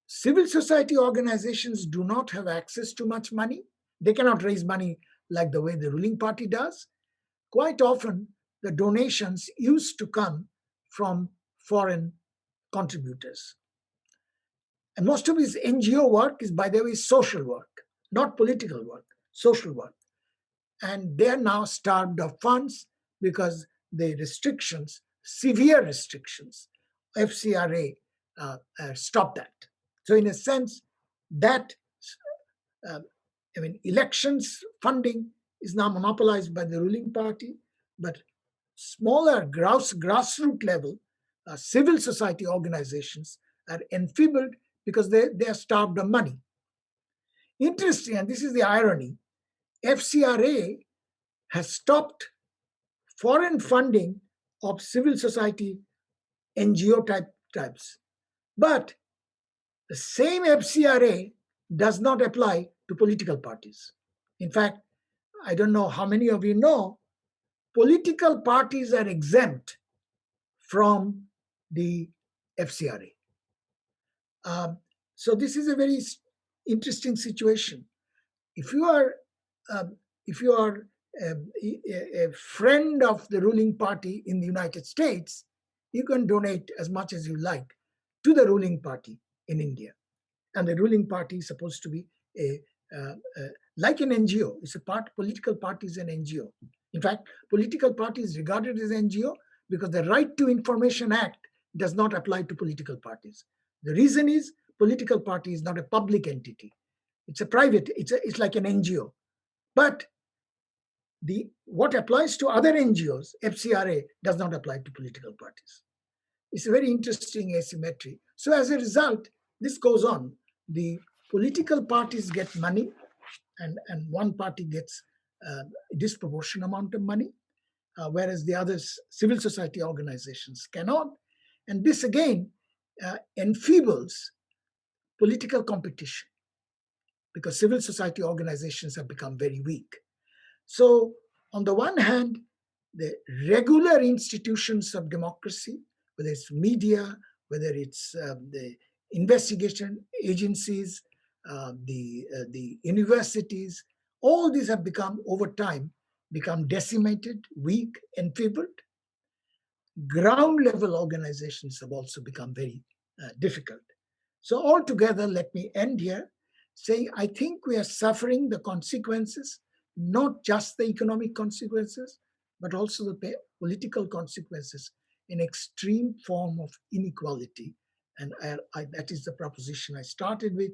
Speaker 2: civil society organizations do not have access to much money, they cannot raise money like the way the ruling party does. Quite often, the donations used to come from foreign contributors. And most of his NGO work is, by the way, social work. not political work, social work. And they are now starved of funds because the restrictions, severe restrictions, FCRA stopped that. So, in a sense, that uh, elections funding is now monopolized by the ruling party, but smaller grassroots level civil society organizations are enfeebled because they are starved of money. Interesting, and this is the irony, FCRA has stopped foreign funding of civil society NGO types. But the same FCRA does not apply to political parties. In fact, I don't know how many of you know, political parties are exempt from the FCRA. So this is a very interesting situation. If you are um, if you are a friend of the ruling party in the United States, you can donate as much as you like to the ruling party in India, and the ruling party is supposed to be a like an NGO. It's a political party is an NGO. In fact, political party is regarded as NGO because the Right to Information Act does not apply to political parties. The reason is political party is not a public entity. It's a private, it's like an NGO. But what applies to other NGOs, FCRA, does not apply to political parties. It's a very interesting asymmetry. So as a result, this goes on. The political parties get money, and one party gets a disproportionate amount of money, whereas the others, civil society organizations, cannot. And this again enfeebles political competition because civil society organizations have become very weak. So, on the one hand, the regular institutions of democracy, whether it's media, whether it's the investigation agencies, the universities, all these have become over time become decimated, weak, enfeebled. Ground level organizations have also become very difficult. So, altogether, let me end here saying I think we are suffering the consequences, not just the economic consequences, but also the political consequences, in extreme form of inequality. And that is the proposition I started with.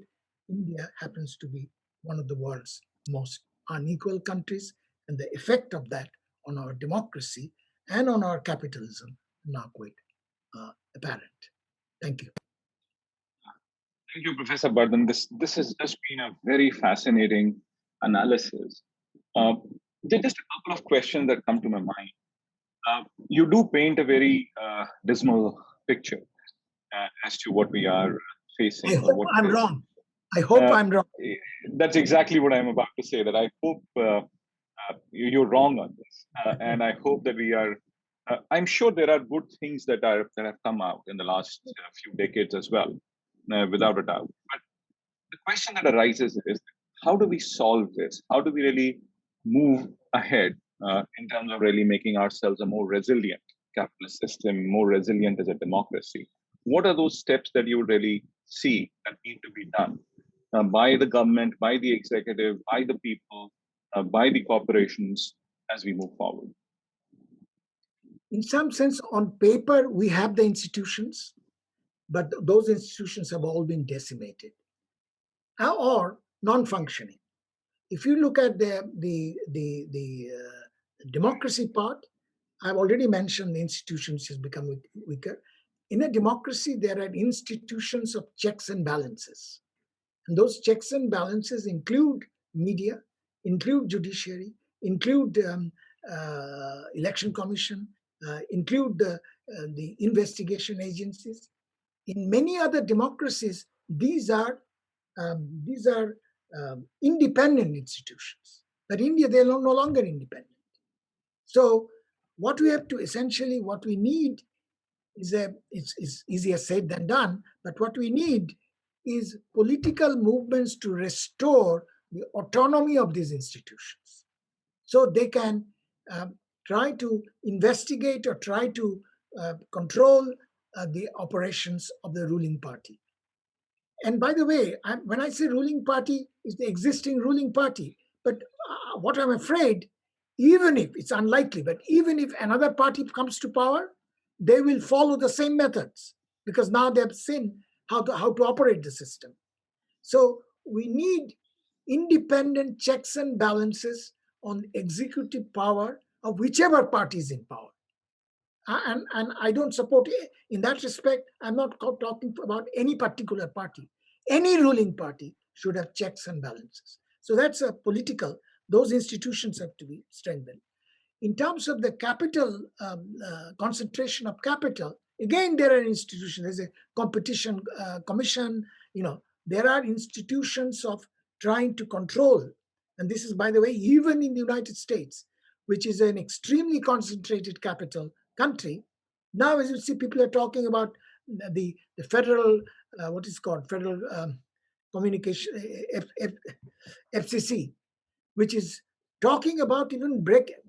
Speaker 2: India happens to be one of the world's most unequal countries, and the effect of that on our democracy and on our capitalism now quite apparent. Thank you.
Speaker 1: Thank you, Professor Bardhan. This has just been a very fascinating analysis. Uh, there are just a couple of questions that come to my mind. You do paint a very dismal picture as to what we are facing,
Speaker 2: I
Speaker 1: or
Speaker 2: hope
Speaker 1: what
Speaker 2: I'm
Speaker 1: is.
Speaker 2: wrong. I hope I'm wrong.
Speaker 1: That's exactly what I'm about to say. That I hope you're wrong on this, and I hope that we are. I'm sure there are good things that have come out in the last few decades as well, without a doubt. But the question that arises is, how do we solve this? How do we really move ahead in terms of really making ourselves a more resilient capitalist system, more resilient as a democracy? What are those steps that you would really see that need to be done by the government, by the executive, by the people, by the corporations as we move forward?
Speaker 2: In some sense, on paper, we have the institutions, but those institutions have all been decimated or non-functioning. If you look at the democracy part, I've already mentioned the institutions has become weaker. In a democracy, there are institutions of checks and balances. And those checks and balances include media, include judiciary, include election commission, include the investigation agencies. In many other democracies, these are independent institutions. But India, they are no longer independent. So what we have to essentially, what we need it's easier said than done, but what we need is political movements to restore the autonomy of these institutions so they can try to investigate or try to control the operations of the ruling party. And by the way, when I say ruling party, it's the existing ruling party. But what I'm afraid, even if it's unlikely, but even if another party comes to power, they will follow the same methods because now they've seen how to operate the system. So we need independent checks and balances on executive power of whichever party is in power. And I don't support in that respect. I'm not talking about any particular party. Any ruling party should have checks and balances. So that's a political. Those institutions have to be strengthened. In terms of the capital concentration of capital, again there are institutions. There's a competition commission. There are institutions of trying to control. And this is, by the way, even in the United States, which is an extremely concentrated capital country. Now, as you see, people are talking about the federal, what is called federal communication, FCC, which is talking about even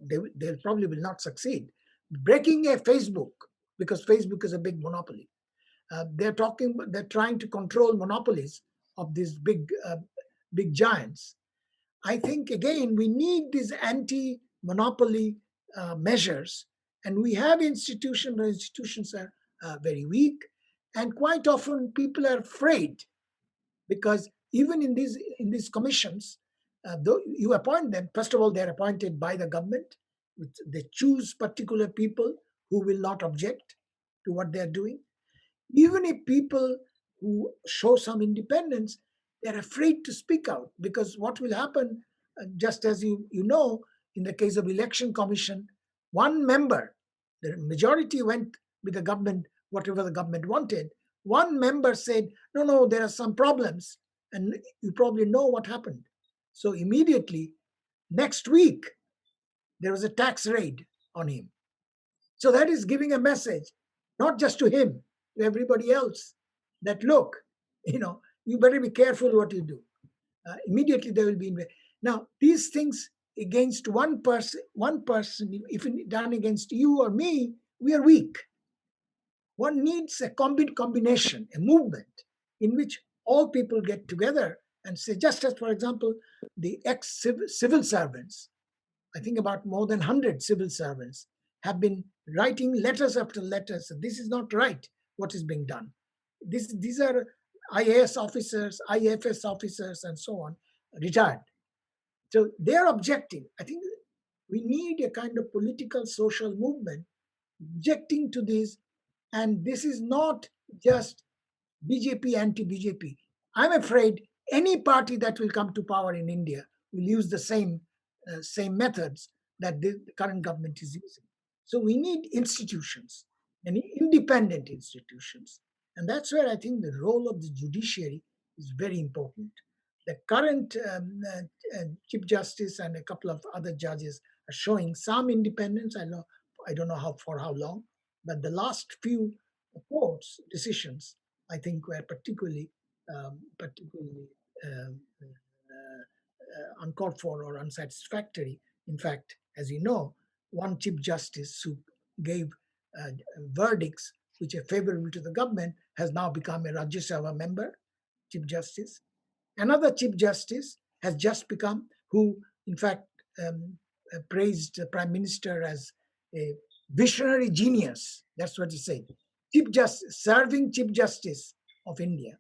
Speaker 2: they probably will not succeed, breaking a Facebook, because Facebook is a big monopoly. They're trying to control monopolies of these big giants. I think, again, we need these anti-monopoly measures, and we have institutions. The institutions are very weak, and quite often people are afraid because even in these commissions, though you appoint them, first of all, they're appointed by the government. They choose particular people who will not object to what they're doing. Even if people who show some independence, they're afraid to speak out because what will happen, just as you know, in the case of election commission, one member, the majority went with the government, whatever the government wanted. One member said, no, no, there are some problems. And you probably know what happened. So immediately, next week, there was a tax raid on him. So that is giving a message, not just to him, to everybody else, that look, you better be careful what you do. Immediately there will be. Now, these things against one person, if done against you or me, we are weak. One needs a combination, a movement in which all people get together and say, just as, for example, the ex-civil servants, I think about more than 100 civil servants, have been writing letters after letters. This is not right, what is being done. These are IAS officers, IFS officers, and so on, retired. So they are objecting. I think we need a kind of political social movement objecting to this. And this is not just BJP, anti-BJP. I'm afraid any party that will come to power in India will use the same methods that the current government is using. So we need institutions, and independent institutions. And that's where I think the role of the judiciary is very important. The current Chief Justice and a couple of other judges are showing some independence. I don't know for how long, but the last few courts decisions, I think, were particularly uncalled for or unsatisfactory. In fact, as you know, one Chief Justice who gave verdicts which are favorable to the government has now become a Rajya Sabha member, Chief Justice. Another Chief Justice has just become, who in fact praised the Prime Minister as a visionary genius. That's what he said. Serving Chief Justice of India,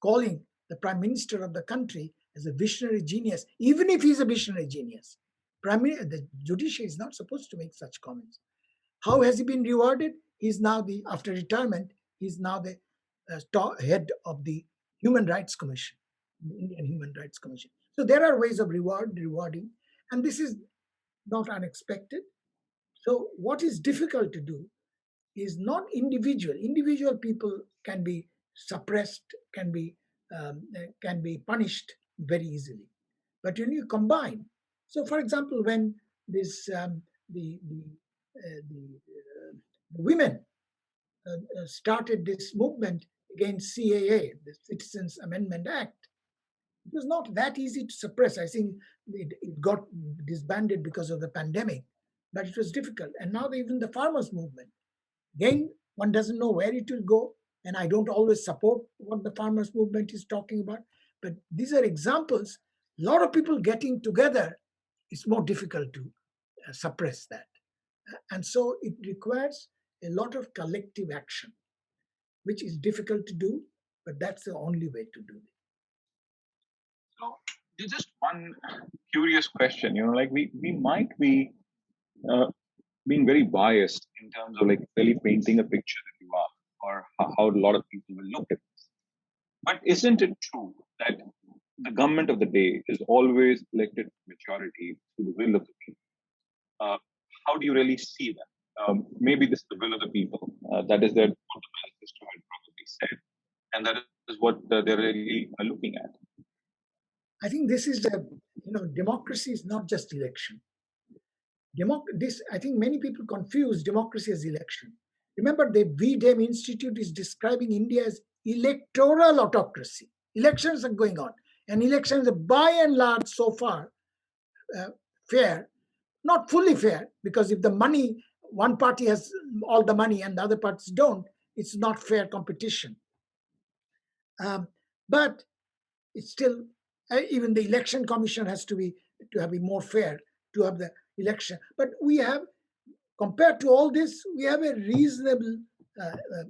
Speaker 2: calling the Prime Minister of the country as a visionary genius, even if he's a visionary genius. The judiciary is not supposed to make such comments. How has he been rewarded? He's now after retirement, he's now the head of the Human Rights Commission, the Indian Human Rights Commission. So there are ways of rewarding, and this is not unexpected. So what is difficult to do is not individual. Individual people can be suppressed, can be punished very easily. But when you combine, so for example, when this the women started this movement against CAA, the Citizens Amendment Act, it was not that easy to suppress. I think it got disbanded because of the pandemic, but it was difficult. And now even the farmers' movement, again, one doesn't know where it will go. and I don't always support what the farmers movement is talking about, but these are examples. A lot of people getting together, it's more difficult to suppress that. And so it requires a lot of collective action, which is difficult to do, but that's the only way to do it.
Speaker 1: So there's just one curious question, like we might be uh, being very biased in terms of like really painting a picture that you are, or how a lot of people will look at this. But isn't it true that the government of the day is always elected majority through the will of the people? Uh, how do you really see that? Maybe this is the will of the people. That is what the manifesto had probably said, and that is what they're really looking at.
Speaker 2: I think this is democracy is not just election. I think many people confuse democracy as election. Remember, the VDEM Institute is describing India as electoral autocracy. Elections are going on, and elections are by and large so far fair, not fully fair, because if the money, one party has all the money and the other parties don't, it's not fair competition. But it's still, even the election commission has to be more fair to have the election. But we have, compared to all this, we have a reasonable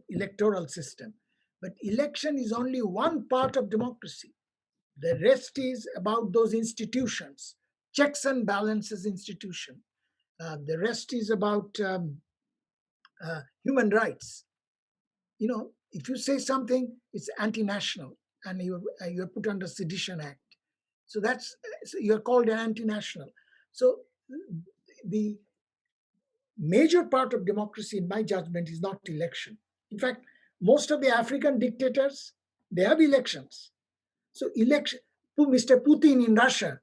Speaker 2: electoral system. But election is only one part of democracy. The rest is about those institutions, checks and balances institution. The rest is about human rights. If you say something, it's anti-national, and you're put under Sedition Act. So you're called an anti-national. So the major part of democracy, in my judgment, is not election. In fact, most of the African dictators, they have elections. So Mr. Putin in Russia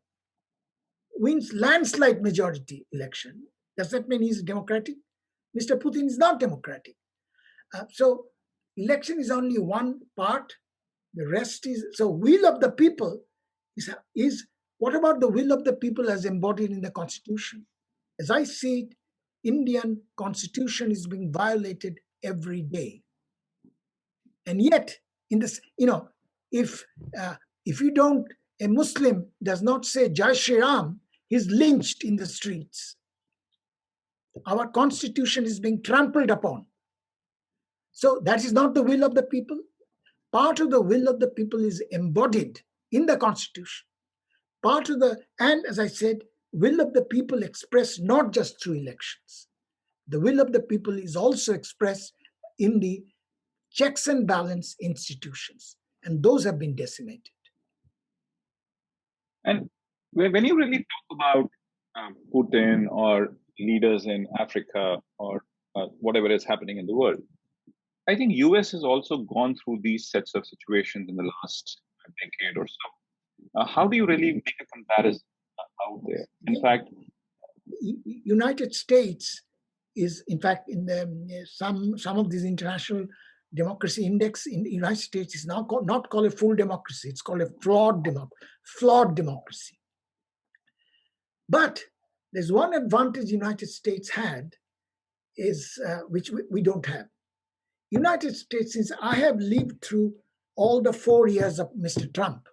Speaker 2: wins landslide majority election. Does that mean he's democratic? Mr. Putin is not democratic. So election is only one part. The rest is, so will of the people is what about the will of the people as embodied in the constitution? As I see it, Indian constitution is being violated every day. And yet, in this, if you don't, a Muslim does not say Jai Shri Ram, he's lynched in the streets. Our constitution is being trampled upon. So that is not the will of the people. Part of the will of the people is embodied in the constitution. And as I said, will of the people expressed not just through elections. The will of the people is also expressed in the checks and balance institutions, and those have been decimated.
Speaker 1: And when you really talk about Putin or leaders in Africa or whatever is happening in the world, I think US has also gone through these sets of situations in the last decade or so. How do you really make a comparison out there? In fact,
Speaker 2: United States is, in fact, in the some of these international democracy index in the United States is now not called a full democracy. It's called a flawed democracy. But there's one advantage the United States had, is which we don't have. United States, since I have lived through all the 4 years of Mr. Trump,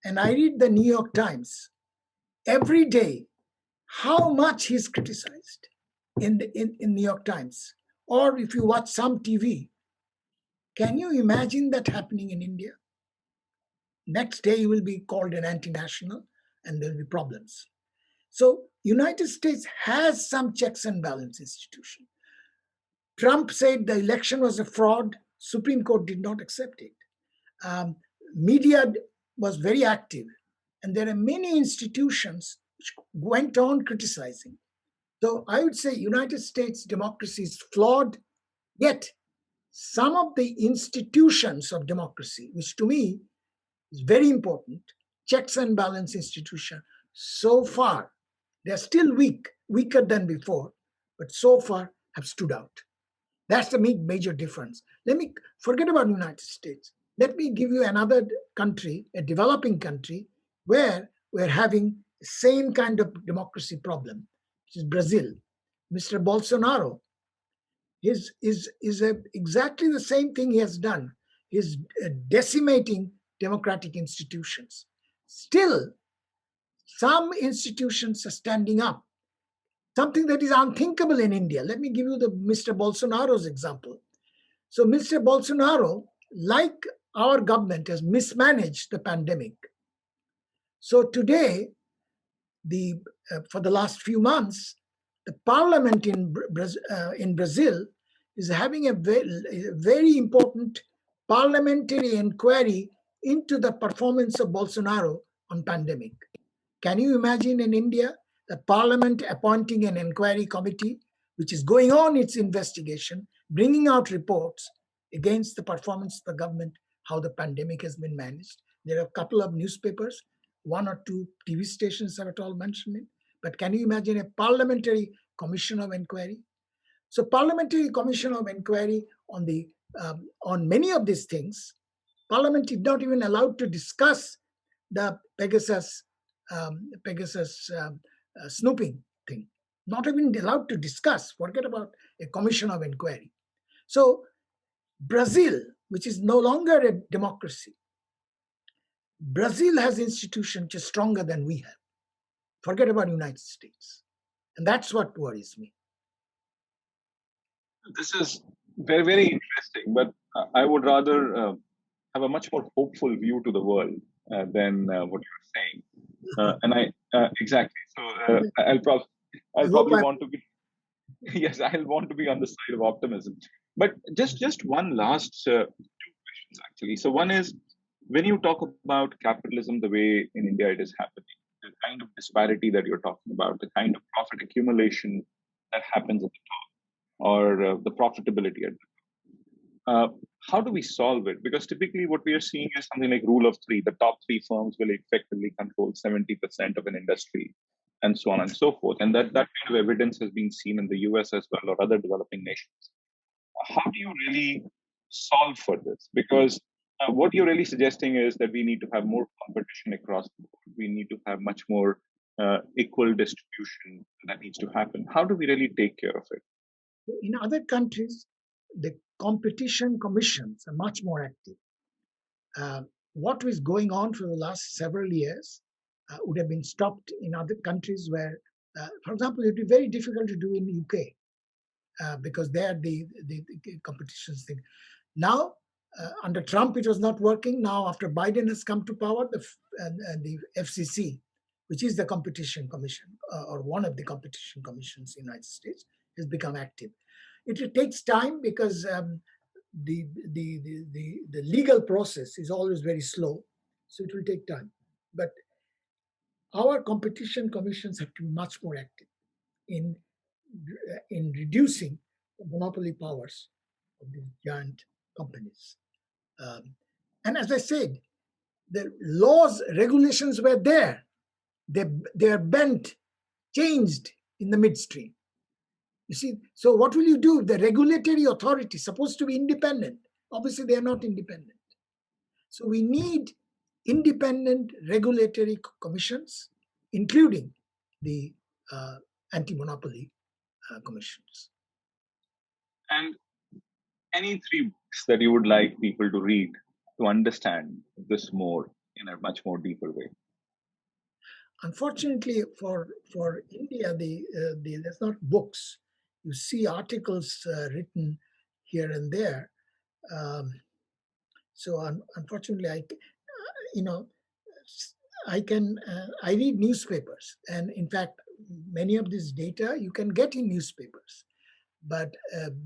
Speaker 2: and I read the New York Times every day, how much he's criticized in New York Times, or if you watch some TV. Can you imagine that happening in India? Next day he will be called an anti-national, and there will be problems. So United States has some checks and balance institution. Trump said the election was a fraud. Supreme Court did not accept it. Media was very active, and there are many institutions which went on criticizing. So I would say United States democracy is flawed, yet some of the institutions of democracy, which to me is very important, checks and balance institution, so far, they're still weaker than before, but so far have stood out. That's the major difference. Let me forget about the United States. Let me give you another country, a developing country, where we're having the same kind of democracy problem, which is Brazil. Mr. Bolsonaro, exactly the same thing he has done. He's decimating democratic institutions. Still, some institutions are standing up, something that is unthinkable in India. Let me give you the Mr. Bolsonaro's example. So Mr. Bolsonaro, like our government, has mismanaged the pandemic. So today, for the last few months, the parliament in Brazil is having a very important parliamentary inquiry into the performance of Bolsonaro on pandemic. Can you imagine in India, the parliament appointing an inquiry committee which is going on its investigation, bringing out reports against the performance of the government, how the pandemic has been managed? There are a couple of newspapers, one or two TV stations have at all mentioned it. But can you imagine a parliamentary commission of inquiry? So parliamentary commission of inquiry on many of these things, Parliament is not even allowed to discuss the Pegasus snooping thing. Not even allowed to discuss. Forget about a commission of inquiry. So Brazil, which is no longer a democracy, Brazil has institutions just stronger than we have. Forget about United States, and that's what worries me.
Speaker 1: This is very, very interesting, but I would rather have a much more hopeful view to the world than what you're saying. And exactly. So I'll probably want to be yes, I'll want to be on the side of optimism. But just one last two questions actually. So one is, when you talk about capitalism the way in India it is happening, the kind of disparity that you're talking about, the kind of profit accumulation that happens at the top, or the profitability at the top. How do we solve it? Because typically what we are seeing is something like rule of three. The top three firms will effectively control 70% of an industry, and so on and so forth. And that kind of evidence has been seen in the US as well, or other developing nations. How do you really solve for this? Because what you're really suggesting is that we need to have more competition across the board. We need to have much more equal distribution that needs to happen. How do we really take care of it?
Speaker 2: In other countries, the competition commissions are much more active. What was going on for the last several years would have been stopped in other countries where, for example, it would be very difficult to do in the UK because there the competitions thing. Now, under Trump, it was not working. Now, after Biden has come to power, the FCC, which is the competition commission or one of the competition commissions in the United States, has become active. It takes time because the legal process is always very slow, so it will take time. But our competition commissions have to be much more active in reducing the monopoly powers of these giant companies. And as I said, the laws, regulations were there. They are bent, changed in the midstream. You see, so what will you do? The regulatory authority supposed to be independent. Obviously, they are not independent. So we need independent regulatory commissions, including the anti-monopoly commissions.
Speaker 1: And any three books that you would like people to read to understand this more in a much more deeper way?
Speaker 2: Unfortunately, for India, there's not books. You see articles written here and there. So unfortunately, I read newspapers, and in fact, many of this data you can get in newspapers. But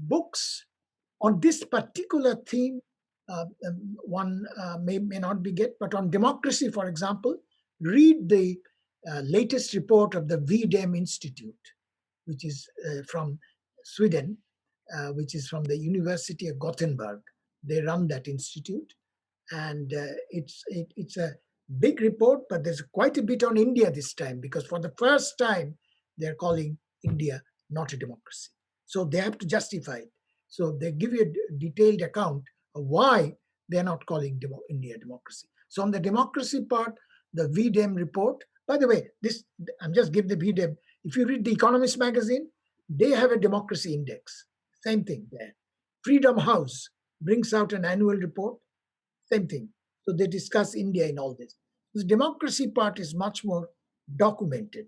Speaker 2: books on this particular theme, one may not be get. But on democracy, for example, read the latest report of the VDEM Institute, which is from Sweden, which is from the University of Gothenburg. They run that institute, and it's a big report, but there's quite a bit on India this time, because for the first time they're calling India not a democracy. So they have to justify it. So they give you a detailed account of why they're not calling India a democracy. So on the democracy part, the VDEM report, by the way, I'm just giving the VDEM. If you read the Economist magazine, they have a democracy index. Same thing there. Freedom House brings out an annual report. Same thing. So they discuss India in all this. The democracy part is much more documented.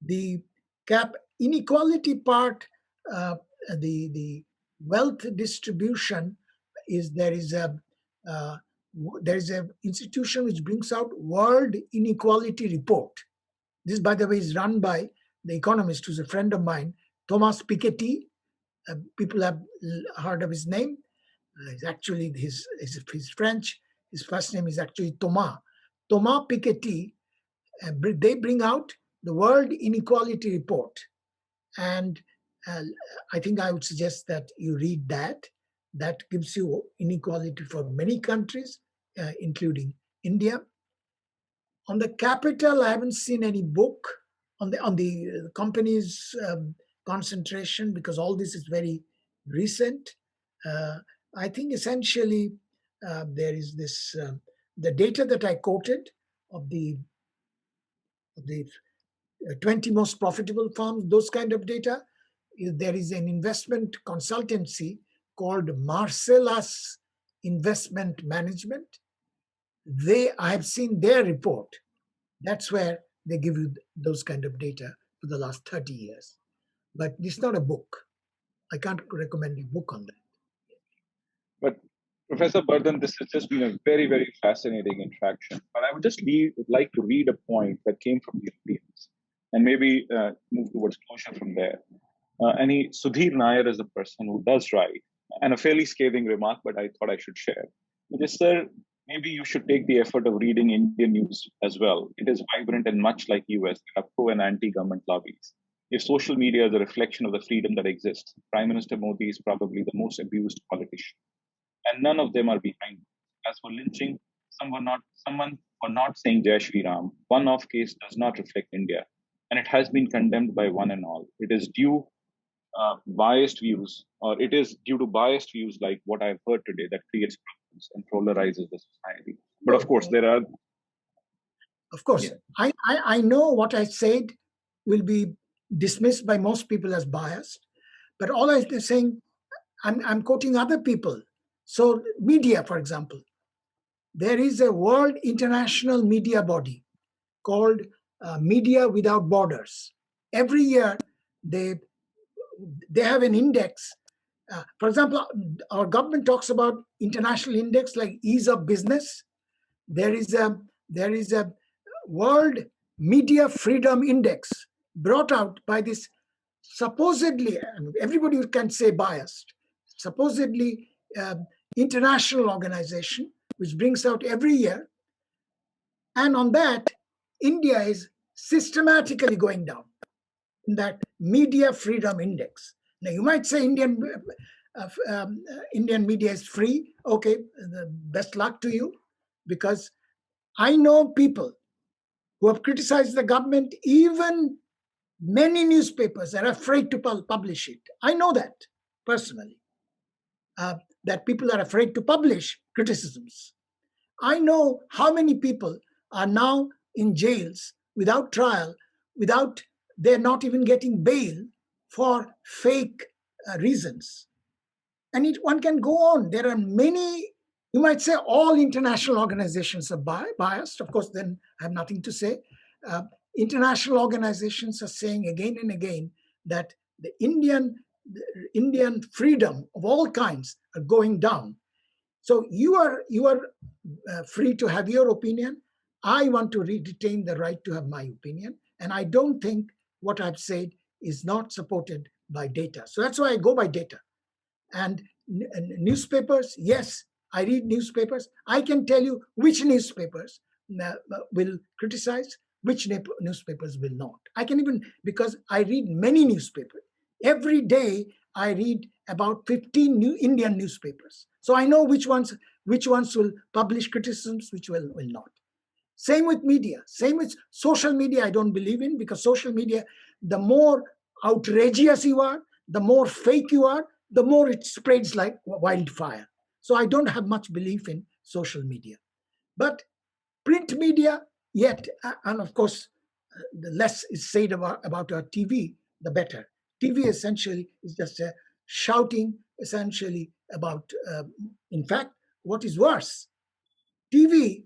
Speaker 2: The cap inequality part, uh, the wealth distribution is uh, there is a institution which brings out World Inequality Report. This, by the way, is run by the economist who's a friend of mine, Thomas Piketty. People have heard of his name. He's actually his French. His first name is actually Thomas. Thomas Piketty. They bring out the World Inequality Report, and uh, I think I would suggest that you read that. That gives you inequality for many countries, including India. On the capital, I haven't seen any book on the company's concentration, because all this is very recent. Uh, I think essentially there is this the data that I quoted of the 20 most profitable firms, those kind of data. There is an investment consultancy called Marcellus Investment Management. I have seen their report. That's where they give you those kind of data for the last 30 years. But it's not a book. I can't recommend a book on that.
Speaker 1: But Professor Bardhan, this has just been a very, very fascinating interaction. But I would just like to read a point that came from the audience and maybe move towards closure from there. Sudhir Nair is a person who does write, and a fairly scathing remark, but I thought I should share. Which is, sir, maybe you should take the effort of reading Indian news as well. It is vibrant and much like US, there are pro and anti-government lobbies. If social media is a reflection of the freedom that exists, Prime Minister Modi is probably the most abused politician, and none of them are behind. As for lynching, someone for not saying Jai Shri Ram, one-off case does not reflect India, and it has been condemned by one and all. It is due biased views, or it is due to biased views like what I've heard today that creates problems and polarizes the society. But of course, there are.
Speaker 2: Of course,
Speaker 1: Yeah.
Speaker 2: I know what I said will be dismissed by most people as biased, but all I'm saying, I'm quoting other people. So, media, for example, there is a world international media body called Media Without Borders. Every year, they they have an index. For example, our government talks about international index like ease of business. There is a World Media Freedom Index brought out by this supposedly, everybody can say biased, supposedly international organization, which brings out every year. And on that, India is systematically going down in that Media Freedom Index. Now, you might say Indian media is free. Okay, best luck to you, because I know people who have criticized the government. Even many newspapers are afraid to publish it. I know that personally, that people are afraid to publish criticisms. I know how many people are now in jails without trial, without they're not even getting bail for fake reasons. And one can go on. There are many, you might say all international organizations are biased. Of course, then I have nothing to say. Uh, International organizations are saying again and again that the Indian freedom of all kinds are going down. So you are free to have your opinion. I want to retain the right to have my opinion, and I don't think what I've said is not supported by data. So that's why I go by data. And newspapers, yes, I read newspapers. I can tell you which newspapers will criticize, which newspapers will not. I can even, because I read many newspapers. Every day I read about 15 new Indian newspapers. So I know which ones will publish criticisms, which will not. Same with media. Same with social media, I don't believe in, because social media, the more outrageous you are, the more fake you are, the more it spreads like wildfire. So I don't have much belief in social media. But print media, yet, and of course, the less is said about our TV, the better. TV essentially is just a shouting essentially about, in fact, what is worse, TV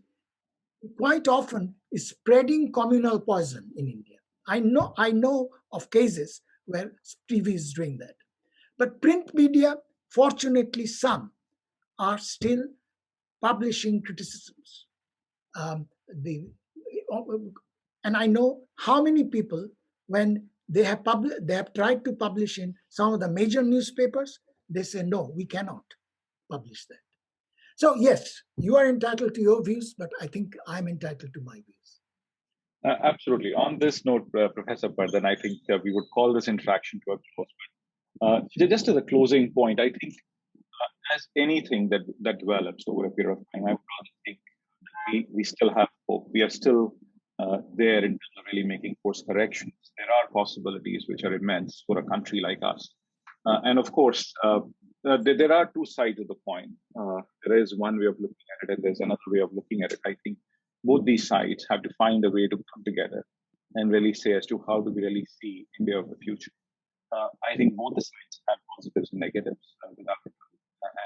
Speaker 2: quite often is spreading communal poison in India. I know of cases where TV is doing that. But print media, fortunately, some are still publishing criticisms. The and I know how many people, when they have tried to publish in some of the major newspapers, they say no, we cannot publish that. So yes, you are entitled to your views, but I think I'm entitled to my views.
Speaker 1: Absolutely. On this note, Professor Bardhan, I think we would call this interaction to a close. Just as a closing point, I think as anything that develops over a period of time, I would rather think we still have hope. We are still there in terms of really making course corrections. There are possibilities which are immense for a country like us. And of course, there are two sides of the coin. There is one way of looking at it, and there's another way of looking at it. I think both these sides have to find a way to come together and really say as to how do we really see India of the future. I think both the sides have positives and negatives,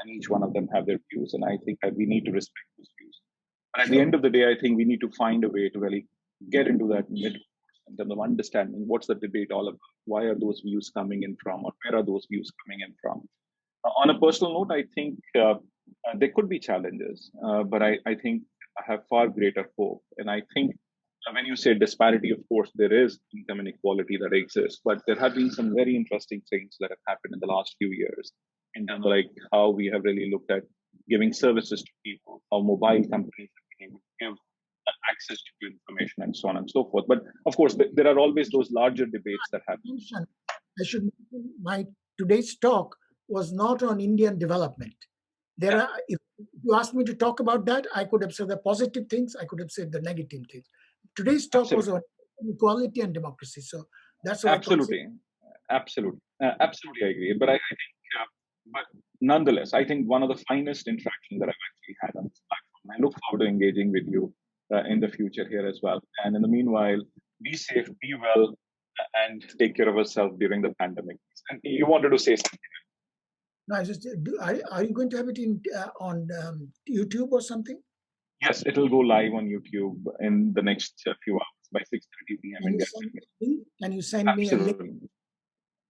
Speaker 1: and each one of them have their views, and I think that we need to respect those views. But at the end of the day, I think we need to find a way to really get into that middle in terms of understanding what's the debate all about, why are those views coming in from, or where are those views coming in from. On a personal note, I think there could be challenges, but I think I have far greater hope. And I think when you say disparity, of course, there is income inequality that exists, but there have been some very interesting things that have happened in the last few years in terms of like how we have really looked at giving services to people, how mobile companies have been able to give access to information and so on and so forth. But of course, there are always those larger debates that happen.
Speaker 2: I should mention my today's talk was not on Indian development. There are, if you asked me to talk about that, I could have said the positive things, I could have said the negative things. Today's talk was on equality and democracy. So that's what
Speaker 1: absolutely. Absolutely. Absolutely, I agree. But I think, but nonetheless, I think one of the finest interactions that I've actually had on this platform. I look forward to engaging with you in the future here as well. And in the meanwhile, be safe, be well, and take care of yourself during the pandemic. And you wanted to say something?
Speaker 2: No, I just are you going to have it in on YouTube or something?
Speaker 1: Yes, it will go live on YouTube in the next few hours by 6:30 p.m.
Speaker 2: Can you send me a link?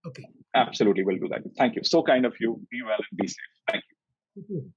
Speaker 2: Okay.
Speaker 1: Absolutely, we'll do that. Thank you. So kind of you. Be well and be safe. Thank you.